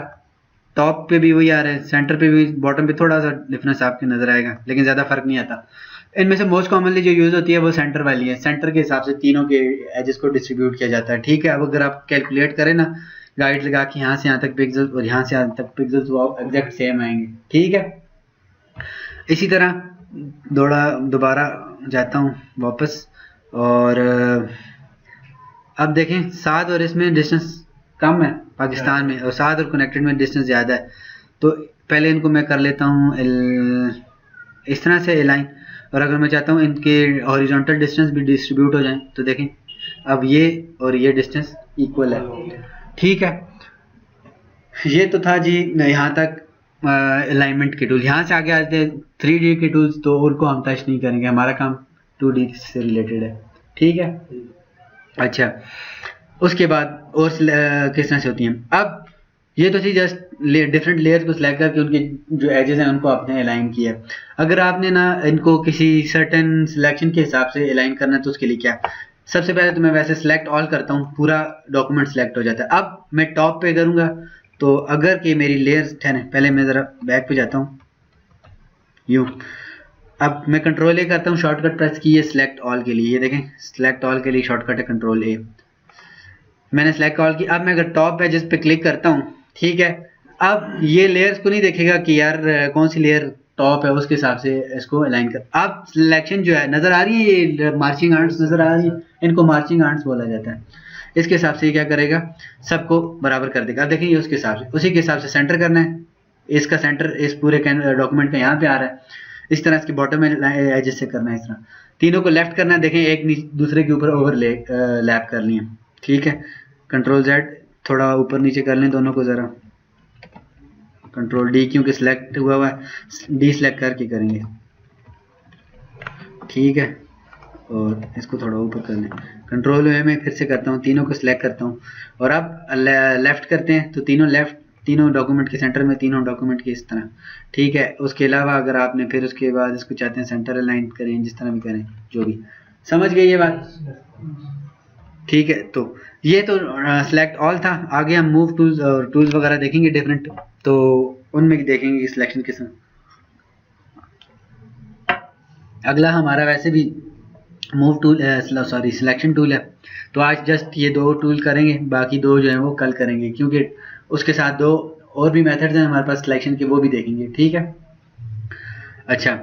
टॉप पे भी वही आ रहा है, सेंटर पे भी, बॉटम पे थोड़ा सा डिफरेंस आपके नज़र आएगा, लेकिन ज़्यादा फर्क नहीं आता। इनमें से मोस्ट कॉमनली जो यूज़ होती है वो सेंटर वाली है। सेंटर के हिसाब से तीनों के एजेस को डिस्ट्रीब्यूट किया जाता है। ठीक है, अब अगर आप कैलकुलेट करें ना, गाइड लगा के यहाँ से यहाँ तक पिक्सल और यहाँ से यहाँ तक पिक्सल्स वो एग्जैक्ट सेम आएंगे। ठीक है, इसी तरह दोबारा जाता हूँ वापस, और अब देखें 7 और इसमें डिस्टेंस कम है पाकिस्तान में, और 7 और कनेक्टेड में डिस्टेंस ज़्यादा है। तो पहले इनको मैं कर लेता हूँ इस तरह से अलाइन, और अगर मैं चाहता हूँ इनके हॉरिजॉन्टल डिस्टेंस भी डिस्ट्रीब्यूट हो जाएं, तो देखें अब ये और ये डिस्टेंस इक्वल है। ठीक है, ये तो था जी यहाँ तक अलाइनमेंट के टूल। यहाँ से आगे आते हैं 3D के टूल्स, तो उनको हम टच नहीं करेंगे, हमारा काम 2D से रिलेटेड है। ठीक है, अच्छा, उसके बाद और किस तरह से होती हैं। अब ये तो थी जस्ट डिफरेंट लेयर्स को सिलेक्ट करके उनके जो एजेस हैं उनको आपने अलाइन किया। अगर आपने ना इनको किसी सर्टेन सिलेक्शन के हिसाब से अलाइन करना है तो उसके लिए क्या, सबसे पहले तो मैं वैसे सिलेक्ट ऑल करता हूँ, पूरा डॉक्यूमेंट सिलेक्ट हो जाता है। अब मैं टॉप पे करूँगा तो अगर कि मेरी लेयर्स 10 है, पहले मैं ज़रा बैक पे जाता हूँ यूँ। अब मैं कंट्रोल ए करता हूँ, शॉर्टकट प्रेस की है सिलेक्ट ऑल के लिए। ये देखें सिलेक्ट ऑल के लिए शॉर्टकट है कंट्रोल ए, मैंने सिलेक्ट ऑल की। अब मैं अगर टॉप पेजेस पे क्लिक करता हूँ, ठीक है, अब ये लेयर्स को नहीं देखेगा कि यार कौन सी लेयर टॉप है, उसके हिसाब से इसको अलाइन कर। अब सिलेक्शन जो है नज़र आ रही है, ये मार्चिंग आर्ट्स नज़र आ रही है, इनको मार्चिंग आर्ट्स बोला जाता है। इसके हिसाब से क्या करेगा, सबको बराबर कर देगा। अब देखिए उसके हिसाब से, उसी के हिसाब से सेंटर करना है। इसका सेंटर इस पूरे डॉक्यूमेंट का यहाँ पे आ रहा है, इस तरह इसके बॉटम में एडजस्ट से करना है। इस तरह तीनों को लेफ्ट करना है, देखें एक दूसरे के ऊपर ओवर लैप कर लिए। ठीक है, कंट्रोल जेड थोड़ा ऊपर नीचे कर लें दोनों को ज़रा, कंट्रोल डी क्योंकि सिलेक्ट हुआ हुआ है, डी सिलेक्ट करके करेंगे। ठीक है, और इसको थोड़ा ऊपर कर लें। कंट्रोल वे में फिर से करता हूँ, तीनों को सिलेक्ट करता हूँ और अब लेफ्ट करते हैं तो तीनों लेफ्ट, तीनों डॉक्यूमेंट के सेंटर में, तीनों डॉक्यूमेंट के इस तरह। ठीक है, उसके अलावा अगर आपने फिर उसके बाद इसको चाहते हैं सेंटर अलाइन करें, जिस तरह भी करें, जो भी। समझ गए ये बात? ठीक है, तो ये तो सिलेक्ट ऑल था। आगे हम मूव टूल्स और टूल्स वगैरह देखेंगे डिफरेंट, तो उनमें देखेंगे सिलेक्शन किस। अगला हमारा वैसे भी move tool sorry selection tool है, तो आज जस्ट ये 2 टूल करेंगे, बाकी 2 जो है वो कल करेंगे, क्योंकि उसके साथ 2 और भी मेथड्स हैं हमारे पास सिलेक्शन के, वो भी देखेंगे। ठीक है, अच्छा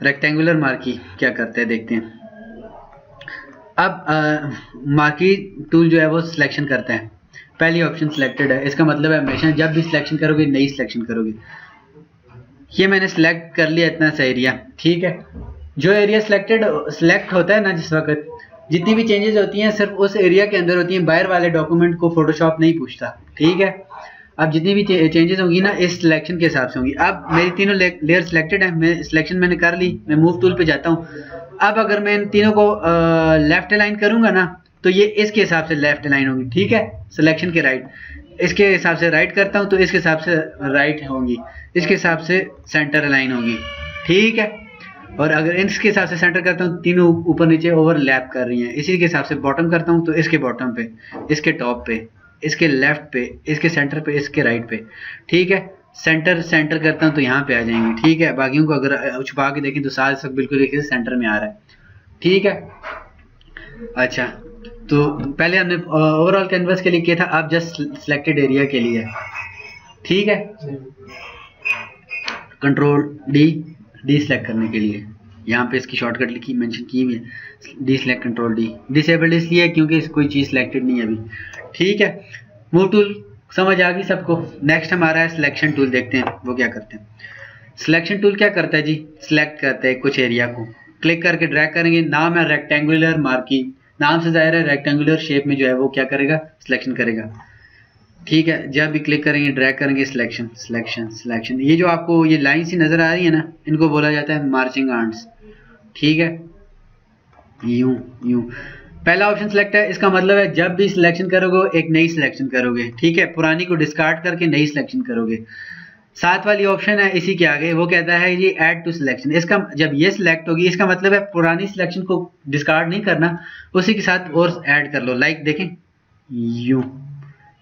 रेक्टेंगुलर मार्की क्या करते हैं देखते हैं। अब मार्की टूल जो है वो सिलेक्शन करता है, पहली ऑप्शन सिलेक्टेड है, इसका मतलब है हमेशा जब भी सिलेक्शन करोगे नई सिलेक्शन करोगे। ये मैंने सिलेक्ट कर लिया इतना सा एरिया। ठीक है, जो एरिया सिलेक्ट होता है ना, जिस वक्त जितनी भी चेंजेस होती हैं सिर्फ उस एरिया के अंदर होती हैं, बाहर वाले डॉक्यूमेंट को फोटोशॉप नहीं पूछता। ठीक है, अब जितनी भी चेंजेस होंगी ना इस सिलेक्शन के हिसाब से होंगी। अब मेरी तीनों लेयर सिलेक्टेड है, मैं सिलेक्शन मैंने कर ली, मैं मूव टूल पे जाता हूँ। अब अगर मैं इन तीनों को लेफ्ट अलाइन करूंगा ना, तो ये इसके हिसाब से लेफ्ट अलाइन होंगी। ठीक है, सिलेक्शन के राइट, इसके हिसाब से राइट करता हूँ तो इसके हिसाब से राइट होंगी, इसके हिसाब से सेंटर अलाइन होगी। ठीक है, और अगर इसके हिसाब से सेंटर करता हूँ, तीनों ऊपर नीचे ओवरलैप कर रही हैं। इसी के हिसाब से बॉटम करता हूँ तो इसके बॉटम पे, इसके टॉप पे, इसके लेफ्ट पे, इसके सेंटर पे, इसके राइट पे। ठीक है, सेंटर करता हूँ तो यहाँ पे आ जाएंगे। ठीक है, बाकियों को अगर छुपा के देखें तो साथ सब बिल्कुल देखिए सेंटर में आ रहा है। ठीक है, अच्छा तो पहले हमने ओवरऑल कैनवस के लिए किया था, अब जस्ट सिलेक्टेड एरिया के लिए। ठीक है, कंट्रोल डी सेलेक्ट करने के लिए यहाँ पे इसकी शॉर्टकट लिखी मेंशन की हुई है, D select control D. Disabled इसलिए क्योंकि कोई चीज़ सिलेक्टेड नहीं है अभी। ठीक है, मूव टूल समझ आ गई सबको। नेक्स्ट हमारा है सिलेक्शन टूल, देखते हैं वो क्या करते हैं। सिलेक्शन टूल क्या करता है जी, सिलेक्ट करता है कुछ एरिया को, क्लिक करके ड्रैग करेंगे। नाम है रेक्टेंगुलर मार्की, नाम से जाहिर है रेक्टेंगुलर शेप में जो है वो क्या करेगा, सिलेक्शन करेगा। ठीक है, जब भी क्लिक करेंगे ड्रैग करेंगे सिलेक्शन, ये जो आपको ये लाइन सी नजर आ रही है ना, इनको बोला जाता है मार्चिंग आर्म्स। ठीक है, यूं पहला ऑप्शन सिलेक्ट है, इसका मतलब है जब भी सिलेक्शन करोगे एक नई सिलेक्शन करोगे। ठीक है, पुरानी को डिस्कार्ड करके नई सिलेक्शन करोगे। साथ वाली ऑप्शन है इसी के आगे, वो कहता है ये ऐड टू सिलेक्शन। इसका जब ये सिलेक्ट होगी, इसका मतलब है पुरानी सिलेक्शन को डिस्कार्ड नहीं करना, उसी के साथ और ऐड कर लो। लाइक देखें यूं,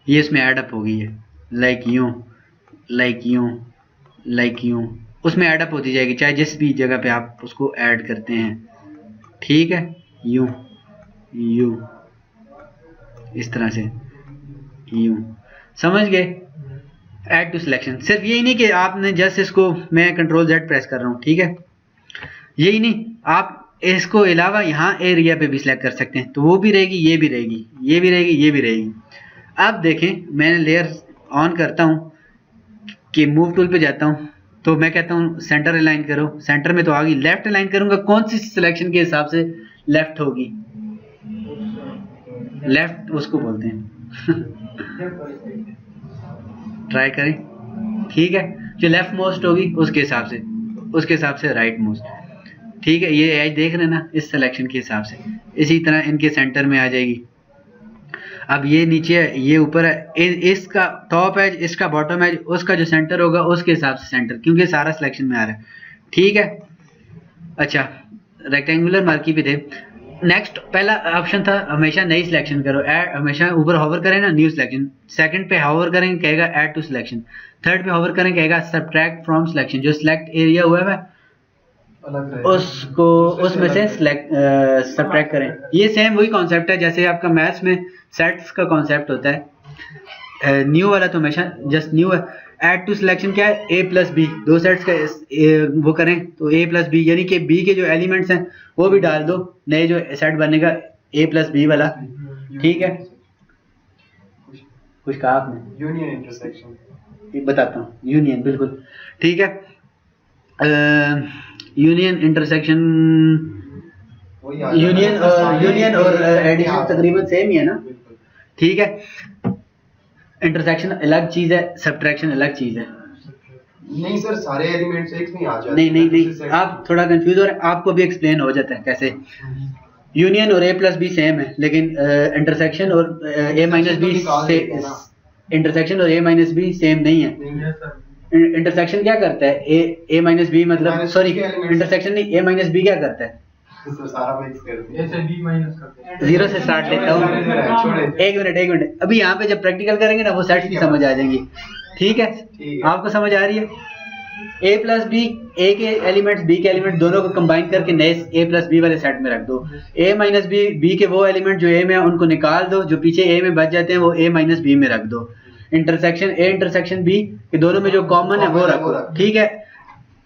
ये इसमें ऐड अप हो गई है, लाइक यूं उसमें ऐड अप होती जाएगी, चाहे जिस भी जगह पे आप उसको ऐड करते हैं। ठीक है, यूं इस तरह से यूं, समझ गए। ऐड टू सिलेक्शन सिर्फ यही नहीं कि आपने जस्ट इसको, मैं कंट्रोल Z प्रेस कर रहा हूँ। ठीक है, यही नहीं, आप इसको अलावा यहाँ एरिया पे भी सिलेक्ट कर सकते हैं, तो वो भी रहेगी, ये भी रहेगी, ये भी रहेगी, ये भी रहेगी। अब देखें, मैंने लेयर ऑन करता हूँ कि मूव टूल पे जाता हूँ, तो मैं कहता हूँ सेंटर अलाइन करो, सेंटर में तो आ गई। लेफ्ट अलाइन करूंगा, कौन सी सिलेक्शन के हिसाब से लेफ्ट होगी, लेफ्ट उसको बोलते हैं ट्राई करें। ठीक है, जो लेफ्ट मोस्ट होगी उसके हिसाब से राइट मोस्ट। ठीक है, ये एज देख रहे हैं ना, इस सिलेक्शन के हिसाब से इसी तरह इनके सेंटर में आ जाएगी। अब ये नीचे है, ये ऊपर है, इसका टॉप एज, इसका बॉटम एज, उसका जो सेंटर होगा उसके हिसाब से सेंटर, क्योंकि सारा सिलेक्शन में आ रहा है। ठीक है, अच्छा रेक्टेंगुलर मार्की पे थे। नेक्स्ट पहला ऑप्शन था हमेशा नई सिलेक्शन करो, हमेशा ऊपर होवर करें ना, न्यू सिलेक्शन। सेकंड पे होवर करेंगे कहेगा ऐड टू सिलेक्शन। थर्ड पे होवर करें कहेगा सब्ट्रैक्ट फ्रॉम सिलेक्शन, जो सिलेक्ट एरिया हुआ है उसको उसमें से सब्ट्रैक्ट करें। ये सेम वही कॉन्सेप्ट है जैसे आपका मैथ्स में सेट्स का कॉन्सेप्ट होता है। न्यू वाला तो हमेशा जस्ट न्यू है। ऐड टू सिलेक्शन क्या है, a प्लस बी, दो सेट्स का वो करें तो a प्लस बी, यानी कि b के जो एलिमेंट्स हैं वो भी डाल दो, नए जो सेट बनेगा a प्लस बी वाला। ठीक है, कुछ कहा आपने, यूनियन इंटरसेक्शन बताता हूँ, यूनियन बिल्कुल ठीक है। यूनियन इंटरसेक्शन, यूनियन और एडिशन तकरीबन सेम ही है ना। ठीक है, इंटरसेक्शन अलग चीज है, सब्ट्रैक्शन अलग चीज है। नहीं सर, सारे एलिमेंट्स एक नहीं आ जाते। नहीं, आप थोड़ा कंफ्यूज हो रहे हैं, आपको भी एक्सप्लेन हो जाता है कैसे। यूनियन और a प्लस बी सेम है, लेकिन इंटरसेक्शन और a माइनस बी से इंटरसेक्शन और a माइनस बी सेम नहीं है। इंटरसेक्शन क्या करता है, a माइनस बी मतलब, सॉरी इंटरसेक्शन नहीं, a माइनस बी क्या करता है, तो सारा मिक्स कर दिया। ऐसे बी माइनस करते हैं। 0 से स्टार्ट लेता हूँ। छोड़े। एक मिनट, अभी यहाँ पे जब प्रैक्टिकल करेंगे ना वो सेट्स भी समझ आ जाएंगी। ठीक है, ठीक है। आपको समझ आ रही है? a प्लस बी, ए के एलिमेंट्स बी के एलिमेंट दोनों को कंबाइन करके नए a प्लस बी वाले सेट में रख दो। a माइनस बी, बी के वो एलिमेंट जो a में है उनको निकाल दो, जो पीछे a में बच जाते हैं वो a माइनस बी में रख दो। इंटरसेक्शन a इंटरसेक्शन b के दोनों में जो कॉमन है वो रखो। ठीक है,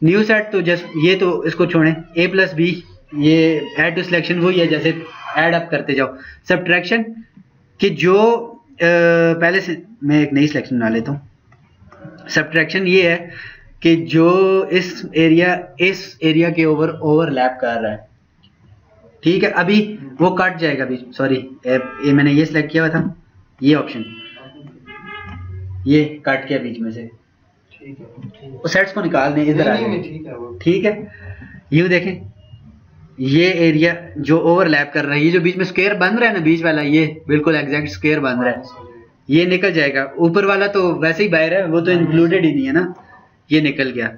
न्यू सेट तो जस्ट ये तो इसको छोड़ें, a प्लस बी ये ऐड टू सिलेक्शन वही है जैसे ऐड अप करते जाओ। सब्ट्रैक्शन कि जो पहले से मैं एक नई सिलेक्शन बना लेता हूँ। सब्ट्रैक्शन ये है कि जो इस एरिया के ओवरलैप कर रहा है। ठीक है, अभी वो कट जाएगा, अभी सॉरी ये मैंने ये सिलेक्ट किया हुआ था, ये ऑप्शन ये कट किया बीच में से। ठीक है। वो सेट्स को निकाल दें, इधर आ नहीं, जाए। ठीक है वो। ठीक है, यूँ देखें ये एरिया जो ओवरलैप कर रहा है, ये जो बीच में स्क्वायर बन रहा है ना बीच वाला, ये बिल्कुल एग्जैक्ट स्क्वायर बन रहा है, ये निकल जाएगा। ऊपर वाला तो वैसे ही बाहर है, वो तो इंक्लूडेड ही नहीं है ना, ये निकल गया।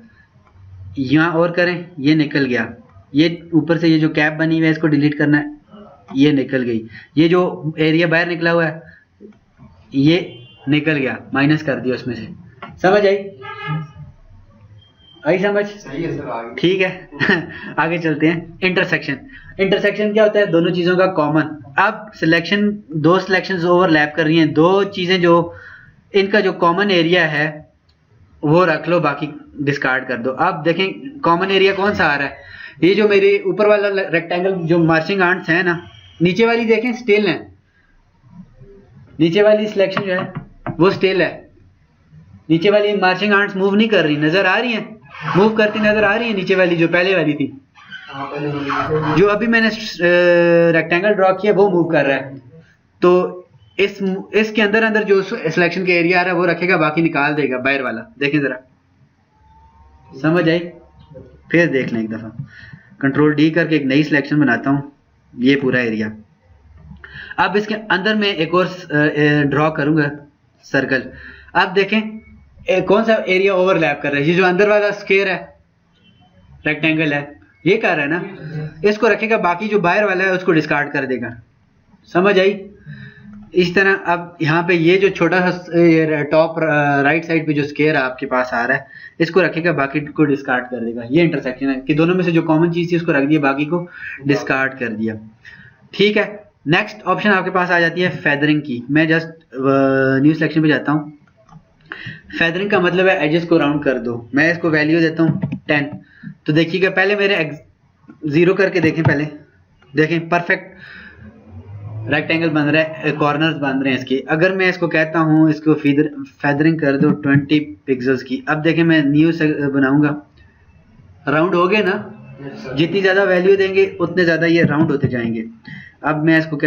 यहाँ और करें, ये निकल गया। ये ऊपर से ये जो कैप बनी हुई है इसको डिलीट करना है, ये निकल गई। ये जो एरिया बाहर निकला हुआ है ये निकल गया, माइनस कर दिया उसमें से। समझ आई समझ? सही है सर, आगे। ठीक है आगे चलते हैं। इंटरसेक्शन क्या होता है? दोनों चीज़ों का कॉमन। अब सिलेक्शन, दो सिलेक्शंस ओवरलैप कर रही हैं, दो चीज़ें जो इनका जो कॉमन एरिया है वो रख लो, बाकी डिस्कार्ड कर दो। अब देखें कॉमन एरिया कौन सा आ रहा है, ये जो मेरे ऊपर वाला रेक्टेंगल जो मार्चिंग आर्ट्स है ना, नीचे वाली देखें स्टिल है, नीचे वाली सिलेक्शन जो है वो स्टिल है। नीचे वाली मार्चिंग आर्ट्स मूव नहीं कर रही, नजर आ रही है? मूव करती नजर आ रही है नीचे वाली जो पहले वाली थी। जो अभी मैंने रेक्टेंगल ड्रॉ किया वो मूव कर रहा है। तो इसके अंदर जो सिलेक्शन के एरिया आ रहा है वो रखेगा, बाकी निकाल देगा बाहर वाला। देखें जरा, समझ आई? फिर देख लें एक दफा। कंट्रोल डी करके एक नई सिलेक्शन बनाता हूँ, ये पूरा एरिया। अब इसके अंदर मैं एक और ड्रॉ करूंगा सर्कल। अब देखें कौन सा एरिया ओवरलैप कर रहा है, ये जो अंदर वाला स्क्वायर है, रेक्टेंगल है, ये कर रहा है ना, इसको रखेगा, बाकी जो बाहर वाला है उसको डिस्कार्ड कर देगा। समझ आई? इस तरह अब यहाँ पे ये जो छोटा सा टॉप राइट साइड पे जो स्क्वायर आपके पास आ रहा है इसको रखेगा, बाकी को डिस्कार्ड कर देगा। ये इंटरसेक्शन है कि दोनों में से जो कॉमन चीज थी उसको रख दिया, बाकी को डिस्कार्ड कर दिया। ठीक है, नेक्स्ट ऑप्शन आपके पास आ जाती है फेदरिंग की। मैं जस्ट न्यू सिलेक्शन पे जाता हूँ। फेदरिंग का मतलब है एजेस को राउंड कर दो। मैं इसको वैल्यू देता हूँ 10। तो देखिएगा पहले मेरे 0 करके देखें, पहले देखें परफेक्ट रेक्टेंगल बन रहा है, कॉर्नर्स बन रहे हैं इसके। अगर मैं इसको कहता हूँ इसको फेदरिंग कर दो 20 पिक्सल्स की, अब देखें मैं न्यू बनाऊंगा, राउंड हो गए ना, जितनी ज़्यादा वैल्यू देंगे उतने ज़्यादा ये राउंड होते जाएंगे। अब मैं इसको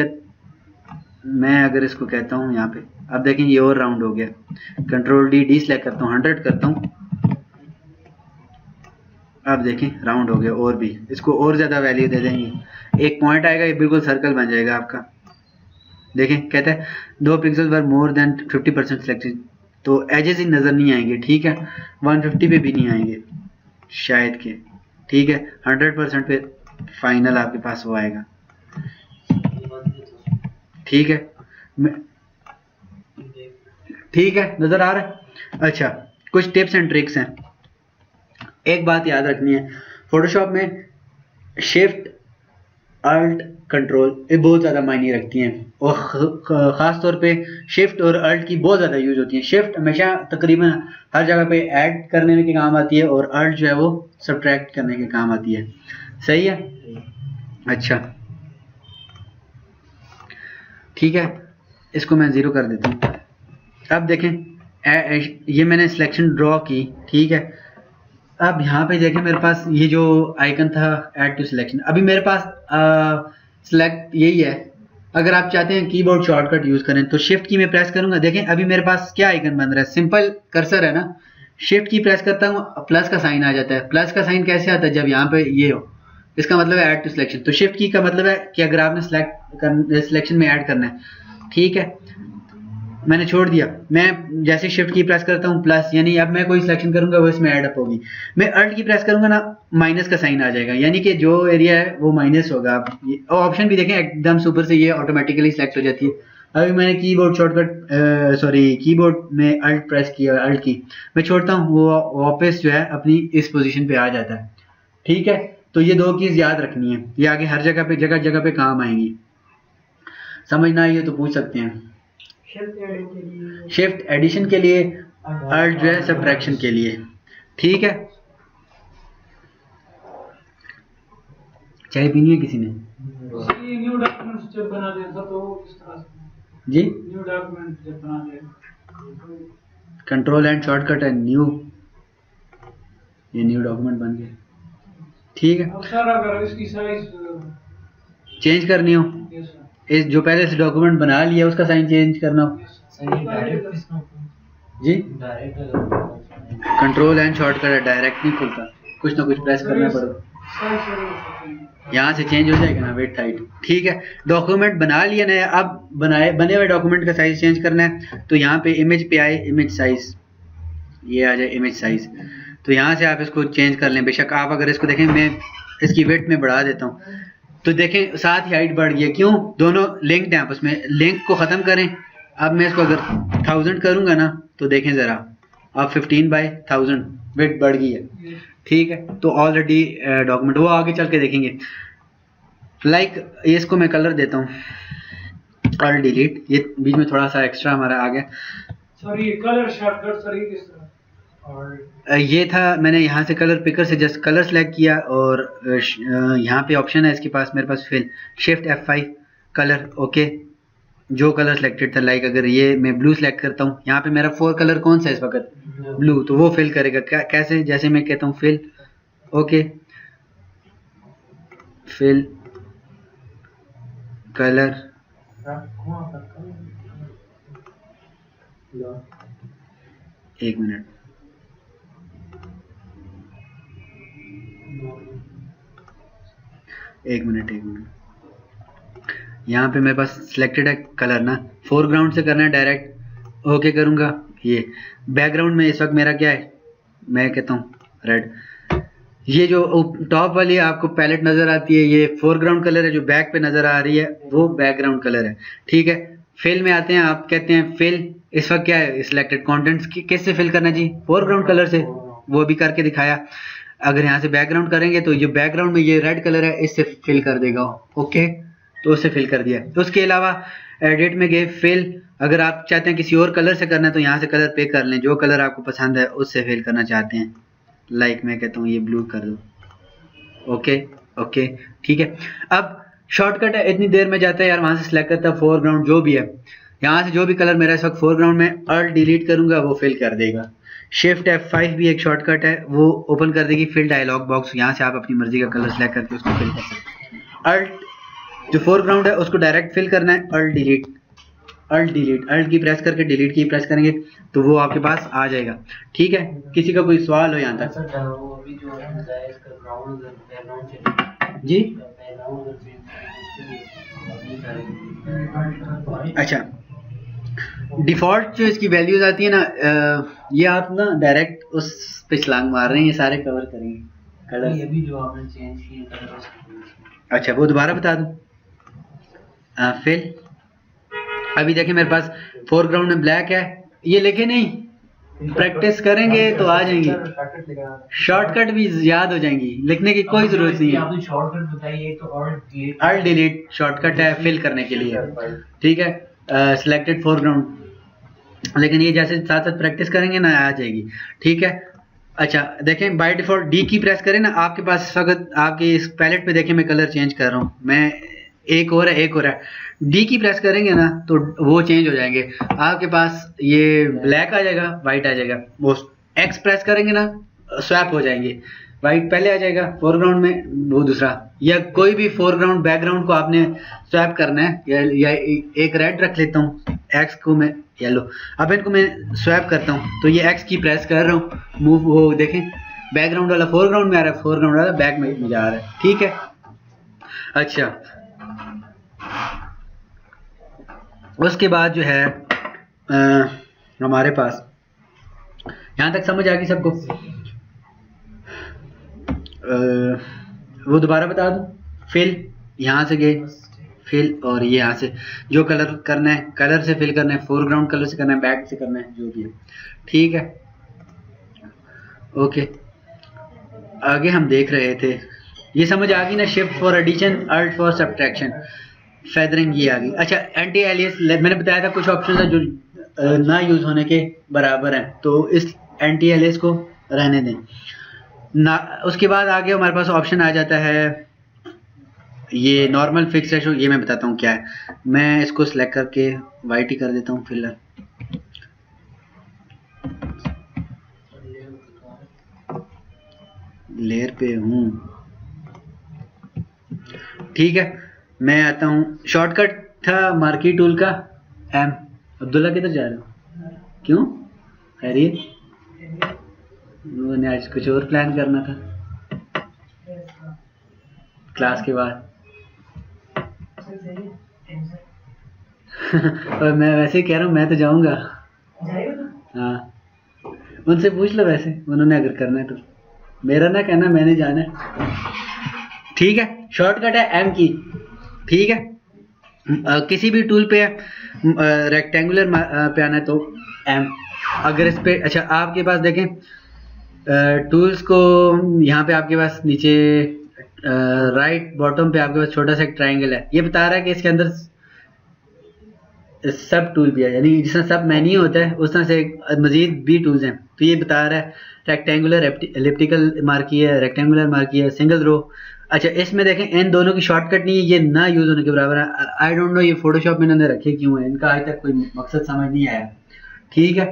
मैं अगर इसको कहता हूँ यहाँ पे, अब देखें ये और राउंड हो गया। कंट्रोल डी सेलेक्ट करता हूँ, 100 करता हूँ, अब देखें राउंड हो गया। और भी इसको और ज़्यादा वैल्यू दे देंगे, एक पॉइंट आएगा, ये बिल्कुल सर्कल बन जाएगा आपका। देखें कहते हैं 2 पिक्सल पर मोर देन 50% सिलेक्टेड, तो एजेस ही नज़र नहीं आएंगे। ठीक है, 150 पे भी नहीं आएंगे शायद के। ठीक है, 100% पे फाइनल आपके पास वो आएगा। ठीक है, ठीक है, नज़र आ रहा है? अच्छा, कुछ टिप्स एंड ट्रिक्स हैं। एक बात याद रखनी है, फोटोशॉप में शिफ्ट अल्ट कंट्रोल ये बहुत ज़्यादा मायने रखती हैं, और ख़ास तौर पे शिफ्ट और अल्ट की बहुत ज़्यादा यूज होती है। शिफ्ट हमेशा तकरीबन हर जगह पे ऐड करने के काम आती है, और अल्ट जो है वो सब्ट्रैक्ट करने के काम आती है। सही है? अच्छा ठीक है, इसको मैं 0 कर देता हूँ। अब देखें ये मैंने सिलेक्शन ड्रॉ की। ठीक है, अब यहाँ पे देखें मेरे पास ये जो आइकन था ऐड टू सिलेक्शन, अभी मेरे पास सिलेक्ट यही है। अगर आप चाहते हैं कीबोर्ड शॉर्टकट यूज़ करें तो शिफ्ट की मैं प्रेस करूँगा, देखें अभी मेरे पास क्या आइकन बन रहा है, सिंपल कर्सर है ना। शिफ्ट की प्रेस करता हूँ, प्लस का साइन आ जाता है। प्लस का साइन कैसे आता है? जब यहाँ पे ये हो, इसका मतलब है ऐड टू सिलेक्शन। तो शिफ्ट की का मतलब है कि अगर आपने सिलेक्शन में ऐड करना है। ठीक है, मैंने छोड़ दिया। मैं जैसे शिफ्ट की प्रेस करता हूँ प्लस, यानी अब मैं कोई सिलेक्शन करूंगा वो इसमें ऐड अप होगी। मैं अल्ट की प्रेस करूंगा ना, माइनस का साइन आ जाएगा, यानी कि जो एरिया है वो माइनस होगा। आप ऑप्शन भी देखें एकदम सुपर से ये ऑटोमेटिकली सिलेक्ट हो जाती है। अभी मैंने कीबोर्ड शॉर्टकट सॉरी कीबोर्ड में अल्ट प्रेस किया, अल्ट की मैं छोड़ता हूँ, वो वापस जो है अपनी इस पोजीशन पे आ जाता है। ठीक है, तो ये दो कीज याद रखनी है, ये आगे हर जगह जगह पे काम आएंगी। समझ ना आइए तो पूछ सकते हैं। शिफ्ट एडिशन के लिए, अल्ट जो है सब्ट्रैक्शन के लिए। ठीक है, चाय पीनी है किसी ने? न्यू डॉक्यूमेंट जब बना देता तो इस तरह से जी, न्यू डॉक्यूमेंट जब बना दे, कंट्रोल एंड शॉर्टकट है न्यू, ये न्यू डॉक्यूमेंट बन गया। ठीक है, अब सर अगर इसकी साइज चेंज करनी हो, यस सर, इस जो पहले से डॉक्यूमेंट बना लिया उसका साइन चेंज करना हो, जी कंट्रोल एंड शॉर्टकट है, डायरेक्ट नहीं खुलता, कुछ ना कुछ प्रेस करना पड़ेगा। यहाँ से चेंज हो जाएगा ना वेट हाइट। ठीक है, डॉक्यूमेंट बना लिया ना, अब बने हुए डॉक्यूमेंट का साइज चेंज करना है तो यहाँ पे इमेज पे आए, इमेज साइज, ये आ जाए इमेज साइज, तो यहाँ से आप इसको चेंज कर लें। बेशक आप अगर इसको देखें, मैं इसकी वेट में बढ़ा देता हूँ तो देखें साथ ही हाइट बढ़ गई है, क्यों? दोनों लिंक्ड हैं आपस में, लिंक को ख़त्म करें। अब मैं इसको अगर 1000 करूँगा ना तो देखें ज़रा, अब 15/1000 वेट बढ़ गई है। ठीक है, तो ऑलरेडी डॉक्यूमेंट वो आगे चल के देखेंगे। लाइक इसको मैं कलर देता हूँ, ऑल डिलीट, ये बीच में थोड़ा सा एक्स्ट्रा हमारा आ गया। सर ये कलर शॉर्टकट सर ये किस तरह, और ये था, मैंने यहाँ से कलर पिकर से जस्ट कलर सेलेक्ट किया और यहाँ पे ऑप्शन है इसके पास, मेरे पास fill, shift F5 colour, okay, जो कलर सेलेक्टेड था, लाइक अगर ये मैं ब्लू सेलेक्ट करता हूँ, यहाँ पे मेरा 4 कलर कौन सा है इस वक्त? ब्लू, तो वो फिल करेगा। कैसे? जैसे मैं कहता हूँ फिल, ओके, फिल कलर, एक मिनट, एक मिनट, यहाँ पे मेरे पास सिलेक्टेड है कलर ना, फोरग्राउंड से करना है डायरेक्ट, ओके करूँगा। ये बैकग्राउंड में इस वक्त मेरा क्या है, मैं कहता हूँ रेड। ये जो टॉप वाली आपको पैलेट नज़र आती है, ये फोरग्राउंड कलर है, जो बैक पे नज़र आ रही है वो बैकग्राउंड कलर है। ठीक है, फिल में आते हैं, आप कहते हैं फिल, इस वक्त क्या है, सिलेक्टेड कॉन्टेंट्स किससे फिल करना जी? फोरग्राउंड कलर से, वो भी करके दिखाया। अगर यहाँ से बैकग्राउंड करेंगे तो जो बैकग्राउंड में ये रेड कलर है इससे फिल कर देगा, ओके, तो उससे फिल कर दिया। तो उसके अलावा एडिट में गए फिल, अगर आप चाहते हैं किसी और कलर से करना है तो यहाँ से कलर पे कर लें, जो कलर आपको पसंद है उससे फिल करना चाहते हैं, लाइक मैं कहता हूँ ये ब्लू कर दो, ओके ओके। ठीक है, अब शॉर्टकट है, इतनी देर में जाता है यार, वहाँ से सिलेक्ट करता है फोरग्राउंड जो भी है, यहाँ से जो भी कलर मेरा इस वक्त फोरग्राउंड में, अल्ट डिलीट करूँगा वो फिल कर देगा। शिफ्ट F5 भी एक शॉर्टकट है, वो ओपन कर देगी फिल डायलॉग बॉक्स, यहाँ से आप अपनी मर्जी का कलर सेलेक्ट करके उसको फिल कर सकते हैं। अल्ट जो फोरग्राउंड है उसको डायरेक्ट फिल करना है, alt delete, alt delete, alt key press करके डिलीट की प्रेस करेंगे तो वो आपके पास आ जाएगा। ठीक है, किसी का कोई सवाल हो यहाँ तक? जी अच्छा, डिफ़ॉल्ट जो इसकी वैल्यूज आती है ना, ये आप ना डायरेक्ट उस पे छलांग मार रहे हैं, ये सारे कवर करेंगे कलर। ये भी जो आपने चेंज किए कलर, अच्छा वो दोबारा बता दूं, फिल, अभी देखें मेरे पास फोरग्राउंड में ब्लैक है, ये लिखे नहीं, प्रैक्टिस करेंगे तो आ जाएंगी, शॉर्टकट भी याद हो जाएंगी, लिखने की कोई जरूरत नहीं है। आपने शॉर्टकट बताई है तो अल्ट डिलीट शॉर्टकट है फिल करने के लिए। ठीक है, सिलेक्टेड फोरग्राउंड, लेकिन ये जैसे साथ साथ प्रैक्टिस करेंगे ना आ जाएगी। ठीक है, अच्छा देखें बाय डिफॉल्ट डी की प्रेस करें ना, आपके पास इस वक्त आपके इस पैलेट पे देखें मैं कलर चेंज कर रहा हूँ, मैं एक और है, डी की प्रेस करेंगे ना तो वो चेंज हो जाएंगे, आपके पास ये ब्लैक आ जाएगा, वाइट आ जाएगा। वो एक्स प्रेस करेंगे ना स्वैप हो जाएंगे, वाइट पहले आ जाएगा फोरग्राउंड में, वो दूसरा, या कोई भी फोरग्राउंड बैकग्राउंड को आपने स्वैप करना है, या एक रेड रख लेता हूँ, एक्स को मैं येलो, अब इनको मैं स्वैप करता हूँ तो ये एक्स की प्रेस कर रहा हूँ, मूव, वो देखें बैकग्राउंड वाला फोरग्राउंड में आ रहा है, फोरग्राउंड वाला बैक में जा रहा है। ठीक है, अच्छा उसके बाद जो है हमारे पास यहाँ तक समझ आ गई सबको? वो दोबारा बता दूं? फिल यहाँ से गए, फिल और ये यहाँ से जो कलर करना है कलर से फिल करना है, फोरग्राउंड कलर से करना है, बैक से करना है, जो भी है। ठीक है, ओके। आगे हम देख रहे थे, ये समझ आ गई ना? Shift for addition, alt for subtraction, feathering ये आ गई। अच्छा, एंटी एलियस मैंने बताया था कुछ ऑप्शन है जो ना यूज होने के बराबर हैं, तो इस एंटी एलियस को रहने दें ना। उसके बाद आगे हमारे पास ऑप्शन आ जाता है ये नॉर्मल फिक्स रेशो। ये मैं बताता हूँ क्या है। मैं इसको सिलेक्ट करके वाइट ही कर देता हूँ फिलहाल। लेयर पे हूँ, ठीक है। मैं आता हूँ, शॉर्टकट था मार्की टूल का एम। अब्दुल्ला किधर जा रहे हो? क्यों? खैरियत? मैंने आज कुछ और प्लान करना था क्लास के बाद। और मैं वैसे ही कह रहा हूँ, मैं तो जाऊंगा। हाँ, उनसे पूछ लो वैसे, उन्होंने अगर करना है तो। मेरा ना कहना, मैंने जाना है। ठीक है, शॉर्टकट है एम की। ठीक है, किसी भी टूल पे रेक्टेंगुलर पे आना है तो एम। अगर इस पे, अच्छा आपके पास देखें टूल्स को, यहाँ पे आपके पास नीचे राइट बॉटम पे आपके पास छोटा सा एक ट्रायंगल है। ये बता रहा है कि इसके अंदर सब टूल भी है, यानी जिस तरह सब मेन्यू होता है उस तरह से मजीद भी टूल्स हैं। तो ये बता रहा है रेक्टेंगुलर, एलिप्टिकल मार्की है, रेक्टेंगुलर मार्की है, सिंगल रो। अच्छा, इसमें देखें इन दोनों की शॉर्टकट नहीं है, ये ना यूज होने के बराबर है। आई डोंट नो ये फोटोशॉप में इन्होंने रखे क्यों है, इनका आज तक कोई मकसद समझ नहीं आया। ठीक है,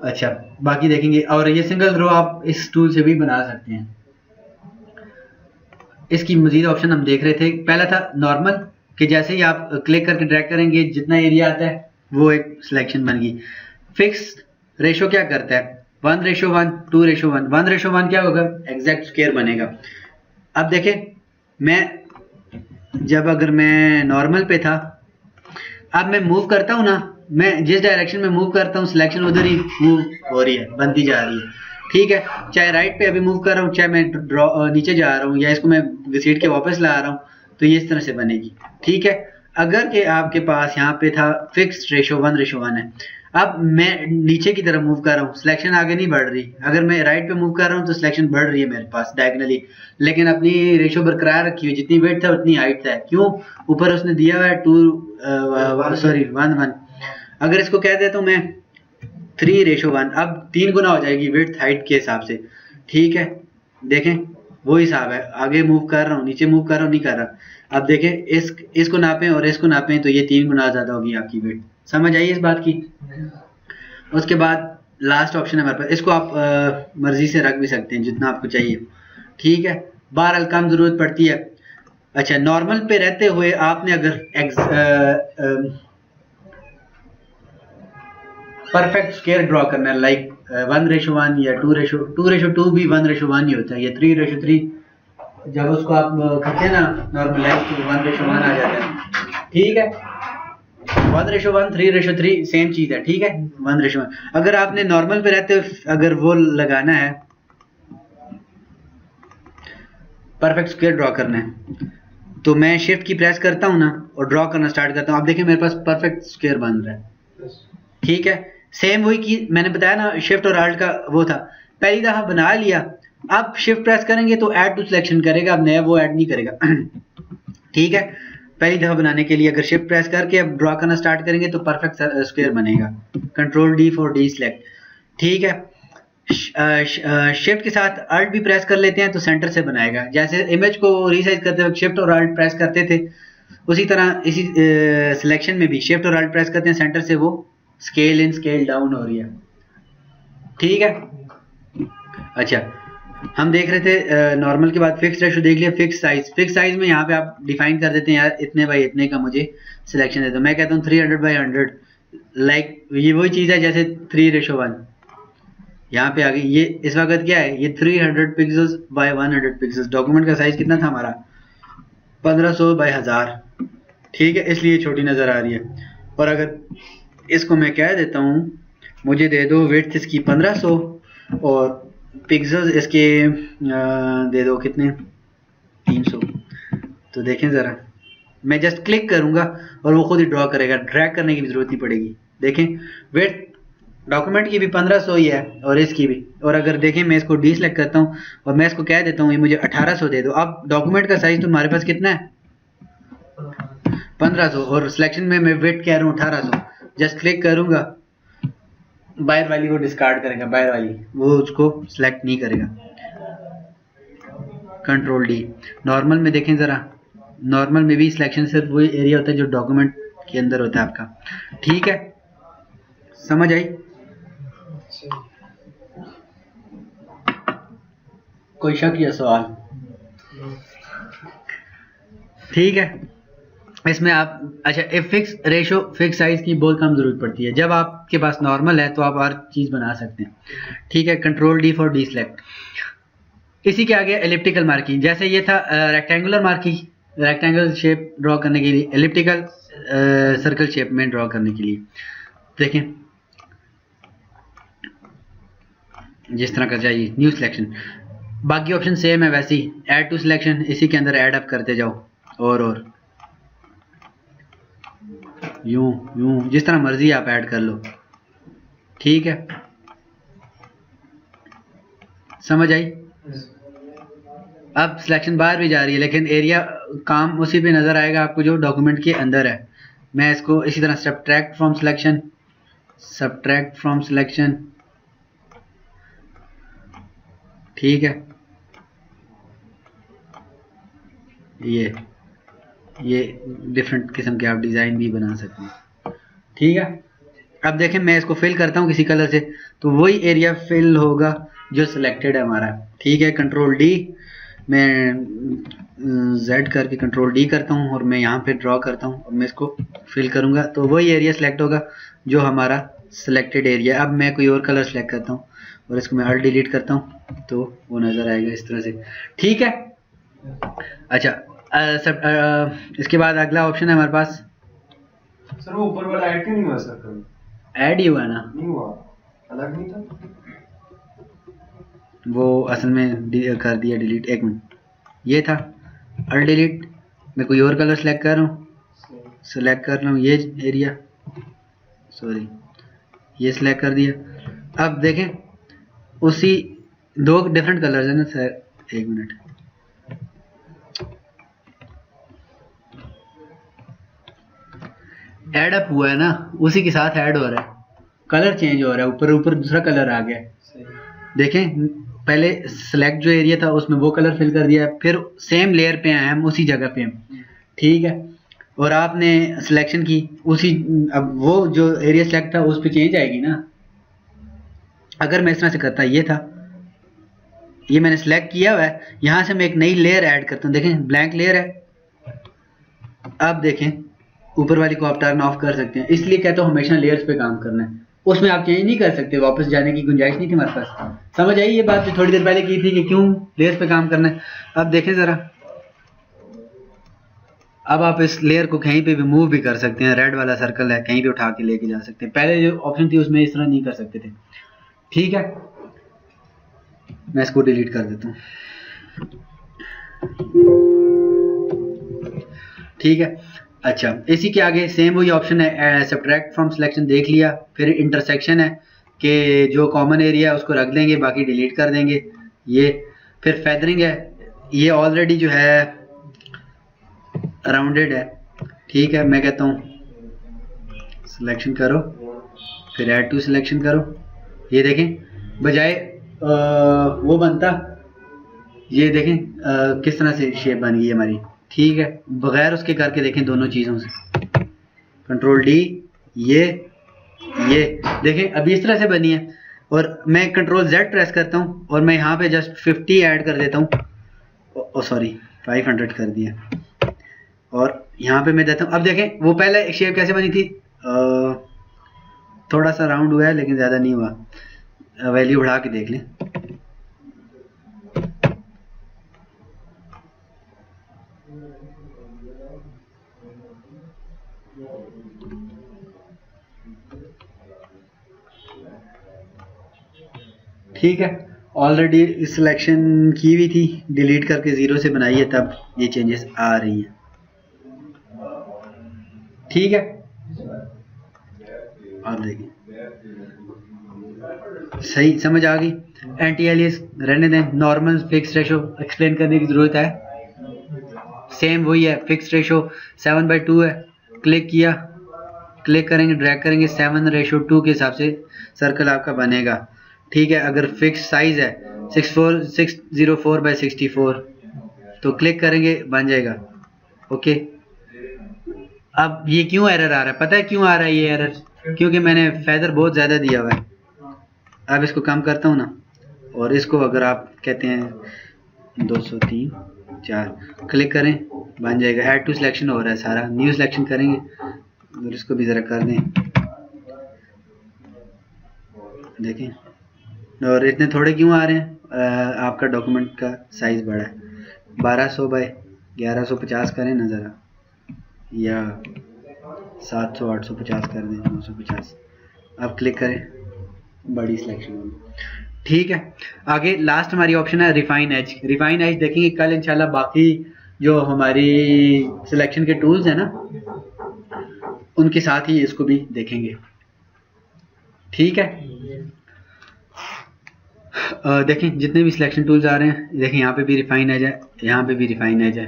अच्छा बाकी देखेंगे। और ये सिंगल रो आप इस टूल से भी बना सकते हैं। इसकी मजीद ऑप्शन हम देख रहे थे। पहला था नॉर्मल, कि जैसे ही आप क्लिक करके ड्रैग करेंगे जितना एरिया आता है वो एक सिलेक्शन बन गई। फिक्स रेशो क्या करता है? 1:1, 2:1। 1:1 क्या होगा? एग्जैक्ट स्क्वायर बनेगा। अब देखें, मैं जब अगर मैं नॉर्मल पे था, अब मैं मूव करता हूँ ना, मैं जिस डायरेक्शन में मूव करता हूँ सिलेक्शन उधर ही मूव हो रही है, बनती जा रही है। ठीक है, चाहे राइट पे अभी मूव कर रहा हूँ, चाहे मैं नीचे जा रहा हूँ, या इसको मैं घसीट के वापस ला रहा हूँ, तो ये इस तरह से बनेगी। ठीक है, अगर के आपके पास यहाँ पे था फिक्स्ड रेशो 1:1 है, अब मैं नीचे की तरफ मूव कर रहा हूँ, सिलेक्शन आगे नहीं बढ़ रही। अगर मैं राइट पे मूव कर रहा हूँ तो सिलेक्शन बढ़ रही है मेरे पास डायगनली, लेकिन अपनी रेशो बरकरार रखी हुई, जितनी वेट था उतनी हाइट था। क्यों? ऊपर उसने दिया हुआ है 1:1। अगर इसको कह देता हूँ मैं 3:1, अब 3 गुना हो जाएगी वेट हाइट के हिसाब से। ठीक है, देखें वो हिसाब है, आगे मूव कर रहा हूँ, नीचे मूव कर रहा हूँ, नहीं कर रहा। अब देखें इसको नापें और इसको नापें तो ये 3 गुना ज़्यादा होगी आपकी वेट। समझ आई इस बात की? उसके बाद लास्ट ऑप्शन है हमारे पास, इसको आप मर्जी से रख भी सकते हैं जितना आपको चाहिए। ठीक है, बहरहाल कम ज़रूरत पड़ती है। अच्छा, नॉर्मल पे रहते हुए आपने अगर परफेक्ट स्क्वायर ड्रॉ करना है, लाइक 1:1 या 2:2 भी 1:1 ही होता है, या 3:3। जब उसको आप करते हैं ना नॉर्मलाइज, तो 1:1 आ जाता है। ठीक है, 1:1, 3:3 सेम चीज है। ठीक है, 1:1। अगर आपने नॉर्मल पे रहते हुए अगर वो लगाना है, परफेक्ट स्क्वायर ड्रॉ करना है, तो मैं शिफ्ट की प्रेस करता हूँ ना और ड्रॉ करना स्टार्ट करता हूँ। आप देखिए मेरे पास परफेक्ट स्क्वायर बन रहा है। ठीक है, सेम वही की मैंने बताया ना, शिफ्ट और अल्ट का वो था। पहली दफा बना लिया, अब शिफ्ट प्रेस करेंगे तो ऐड टू सिलेक्शन करेगा, अब नया वो ऐड नहीं करेगा। ठीक है, पहली दफा बनाने के लिए अगर शिफ्ट प्रेस करके अब ड्रॉ करना स्टार्ट करेंगे तो परफेक्ट स्क्वायर बनेगा। Control D for D select. ठीक है, शिफ्ट के साथ अल्ट भी प्रेस कर लेते हैं तो सेंटर से बनाएगा। जैसे इमेज को रीसाइज करते वक्त शिफ्ट और अल्ट प्रेस करते थे, उसी तरह इसी सिलेक्शन में भी शिफ्ट और अल्ट प्रेस करते हैं, सेंटर से वो स्केल इन स्केल डाउन हो रही है। ठीक है, अच्छा हम देख रहे थे नॉर्मल के बाद फिक्स रेशो देख लिया। फिक्स साइज में यहाँ पे आप डिफाइन कर देते हैं, यार इतने बाई इतने का मुझे सिलेक्शन दे दो। मैं कहता हूँ 300/100, लाइक ये वही चीज़ है जैसे 3:1। यहाँ पे आ गई, ये इस वक्त क्या है, ये 300 पिक्सल्स बाय 100 पिक्सल्स। डॉक्यूमेंट का साइज कितना था हमारा? 1500/1000। ठीक है, इसलिए छोटी नज़र आ रही है। और अगर इसको मैं कह देता हूँ, मुझे दे दो विड्थ इसकी 1500 और पिक्सेल्स इसके दे दो कितने 300। तो देखें ज़रा, मैं जस्ट क्लिक करूँगा और वो खुद ही ड्रॉ करेगा, ड्रैग करने की भी ज़रूरत नहीं पड़ेगी। देखें विड्थ डॉक्यूमेंट की भी 1500 ही है और इसकी भी। और अगर देखें मैं इसको डी सेलेक्ट करता हूँ और मैं इसको कह देता हूँ ये मुझे 1800 दे दो। अब डॉक्यूमेंट का साइज तुम्हारे पास कितना है 1500 और सिलेक्शन में मैं विड्थ कह रहा हूँ 1800। जस्ट क्लिक करूँगा, बाहर वाली वो डिस्कार्ड करेगा, बाहर वाली वो उसको सिलेक्ट नहीं करेगा। Control D. नॉर्मल में देखें ज़रा, नॉर्मल में भी सिलेक्शन सिर्फ वही एरिया होता है जो डॉक्यूमेंट के अंदर होता है आपका। ठीक है, समझ आई? कोई शक या सवाल? ठीक है, इसमें आप अच्छा एक फिक्स रेशो फिक्स साइज की बहुत कम जरूरत पड़ती है। जब आपके पास नॉर्मल है तो आप हर चीज़ बना सकते हैं। ठीक है, control D for D select. इसी के आगे एलिप्टिकल मार्किंग, जैसे ये था rectangular marking, rectangle shape draw करने के लिए, एलिप्टिकल सर्कल शेप में ड्रॉ करने के लिए। देखें जिस तरह का चाहिए, न्यू सिलेक्शन। बाकी ऑप्शन सेम है वैसे ही, ऐड टू सिलेक्शन, इसी के अंदर ऐड अप करते जाओ और यूं यूं जिस तरह मर्जी आप ऐड कर लो। ठीक है, समझ आई? अब सिलेक्शन बाहर भी जा रही है लेकिन एरिया काम उसी पे नज़र आएगा आपको जो डॉक्यूमेंट के अंदर है। मैं इसको इसी तरह subtract from selection, subtract from selection. ठीक है, ये डिफरेंट किस्म के आप डिज़ाइन भी बना सकते हैं। ठीक है, अब देखें मैं इसको फिल करता हूँ किसी कलर से तो वही एरिया फिल होगा जो सिलेक्टेड है हमारा। ठीक है, कंट्रोल डी, मैं Z करके कंट्रोल डी करता हूँ और मैं यहाँ पे ड्रॉ करता हूँ और मैं इसको फिल करूँगा तो वही एरिया सिलेक्ट होगा जो हमारा सिलेक्टेड एरिया। अब मैं कोई और कलर सेलेक्ट करता हूँ और इसको मैं ऑल्ट डिलीट करता हूँ तो वो नज़र आएगा इस तरह से। ठीक है, अच्छा इसके बाद अगला ऑप्शन है हमारे पास। सर वो ऊपर वाला ऐड क्यों नहीं हुआ सर? कभी ऐड ही हुआ ना, नहीं हुआ, अलग नहीं था वो असल में कर दिया डिलीट। एक मिनट, ये था ऑल्ट डिलीट। मैं कोई और कलर सेलेक्ट कर रहा हूँ, सेलेक्ट कर रहा हूँ ये एरिया, सॉरी ये सिलेक्ट कर दिया। अब देखें उसी दो डिफरेंट कलर्स हैं ना सर, एक मिनट, ऐड अप हुआ है ना, उसी के साथ ऐड हो रहा है, कलर चेंज हो रहा है, ऊपर ऊपर दूसरा कलर आ गया। देखें पहले सेलेक्ट जो एरिया था उसमें वो कलर फिल कर दिया, फिर सेम लेयर पे आए हम उसी जगह पे हम। ठीक है, और आपने सिलेक्शन की उसी, अब वो जो एरिया सेलेक्ट था उस पर चेंज आएगी ना। अगर मैं इस तरह से करता, ये था, ये मैंने सेलेक्ट किया हुआ है, यहाँ से मैं एक नई लेयर ऐड करता हूँ। देखें ब्लैंक लेयर है। अब देखें ऊपर वाली को आप टर्न ऑफ कर सकते हैं, इसलिए कहता हूँ हमेशा लेयर्स पे काम करना है, उसमें आप चेंज नहीं कर सकते, वापस जाने की गुंजाइश नहीं थी हमारे पास। समझ आई ये बात जो थोड़ी देर पहले की थी कि क्यों लेयर्स पे काम करना है। अब देखें ज़रा, अब आप इस लेयर को कहीं पे भी मूव भी कर सकते हैं, रेड वाला सर्कल है कहीं भी उठा के लेके जा सकते हैं, पहले जो ऑप्शन थी उसमें इस तरह नहीं कर सकते थे। ठीक है, मैं इसको डिलीट कर देता हूँ। ठीक है, अच्छा इसी के आगे सेम वही ऑप्शन है, सब्ट्रैक्ट फ्रॉम सिलेक्शन देख लिया, फिर इंटरसेक्शन है कि जो कॉमन एरिया है उसको रख देंगे, बाकी डिलीट कर देंगे ये। फिर फेदरिंग है, ये ऑलरेडी जो है राउंडेड है। ठीक है, मैं कहता हूँ सिलेक्शन करो, फिर ऐड टू सिलेक्शन करो, ये देखें बजाय वो बनता, ये देखें किस तरह से शेप बन गई हमारी। ठीक है, बगैर उसके करके देखें दोनों चीज़ों से, कंट्रोल डी, ये देखें अभी इस तरह से बनी है। और मैं कंट्रोल Z प्रेस करता हूँ और मैं यहाँ पे जस्ट 50 ऐड कर देता हूँ, सॉरी 500 कर दिया, और यहाँ पे मैं देता हूँ। अब देखें वो पहले शेप कैसे बनी थी, थोड़ा सा राउंड हुआ है लेकिन ज़्यादा नहीं हुआ, वैल्यू बढ़ा के देख लें। ठीक है, ऑलरेडी सिलेक्शन की हुई थी, डिलीट करके 0 से बनाई है, तब ये चेंजेस आ रही हैं। ठीक है, आप देखिए सही समझ आ गई। एंटी एलियस रहने दें, नॉर्मल फिक्स रेशो एक्सप्लेन करने की ज़रूरत है, सेम वही है, फिक्स रेशो 7/2 है। क्लिक किया, क्लिक करेंगे, ड्रैग करेंगे, 7:2 के हिसाब से सर्कल आपका बनेगा। ठीक है, अगर फिक्स साइज है 604/64 तो क्लिक करेंगे, बन जाएगा। ओके, अब ये क्यों एरर आ रहा है, पता है क्यों आ रहा है ये एरर? क्योंकि मैंने फेदर बहुत ज़्यादा दिया हुआ है। अब इसको कम करता हूँ ना, और इसको अगर आप कहते हैं 203 4 क्लिक करें, बन जाएगा। ऐड टू सिलेक्शन हो रहा है सारा, न्यू सिलेक्शन करेंगे और इसको भी ज़रा कर दें, देखें। और इतने थोड़े क्यों आ रहे हैं? आपका डॉक्यूमेंट का साइज़ बड़ा है, 1200/1150 करें ना ज़रा, या 700/850 कर दें, 950। अब क्लिक करें, बड़ी सिलेक्शन होगी। ठीक है, आगे लास्ट हमारी ऑप्शन है रिफाइन एज। रिफाइन एज देखेंगे कल इंशाल्लाह। बाकी जो हमारी सिलेक्शन के टूल्स हैं ना, उनके साथ ही इसको भी देखेंगे। ठीक है, देखें जितने भी सिलेक्शन टूल्स आ रहे हैं, देखें यहाँ पे भी रिफाइन एज है, यहाँ पे भी रिफाइन एज है,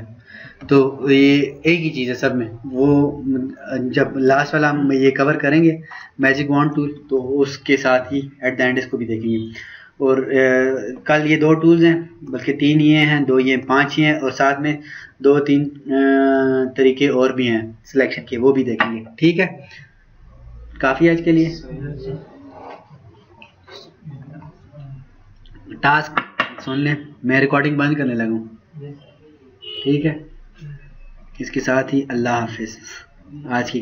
तो ये एक ही चीज़ है सब में। वो जब लास्ट वाला हम ये कवर करेंगे मैजिक वॉन्ड टूल, तो उसके साथ ही एट द एंड इसको भी देखेंगे। और कल ये 2 टूल्स हैं, बल्कि 3 ये हैं, 2 ये 5 ये हैं, और साथ में 2-3 तरीके और भी हैं सिलेक्शन के, वो भी देखेंगे। ठीक है, काफ़ी आज के लिए। टास्क सुन लें, मैं रिकॉर्डिंग बंद करने लगा हूँ। ठीक है, इसके साथ ही अल्लाह हाफिज़। आज की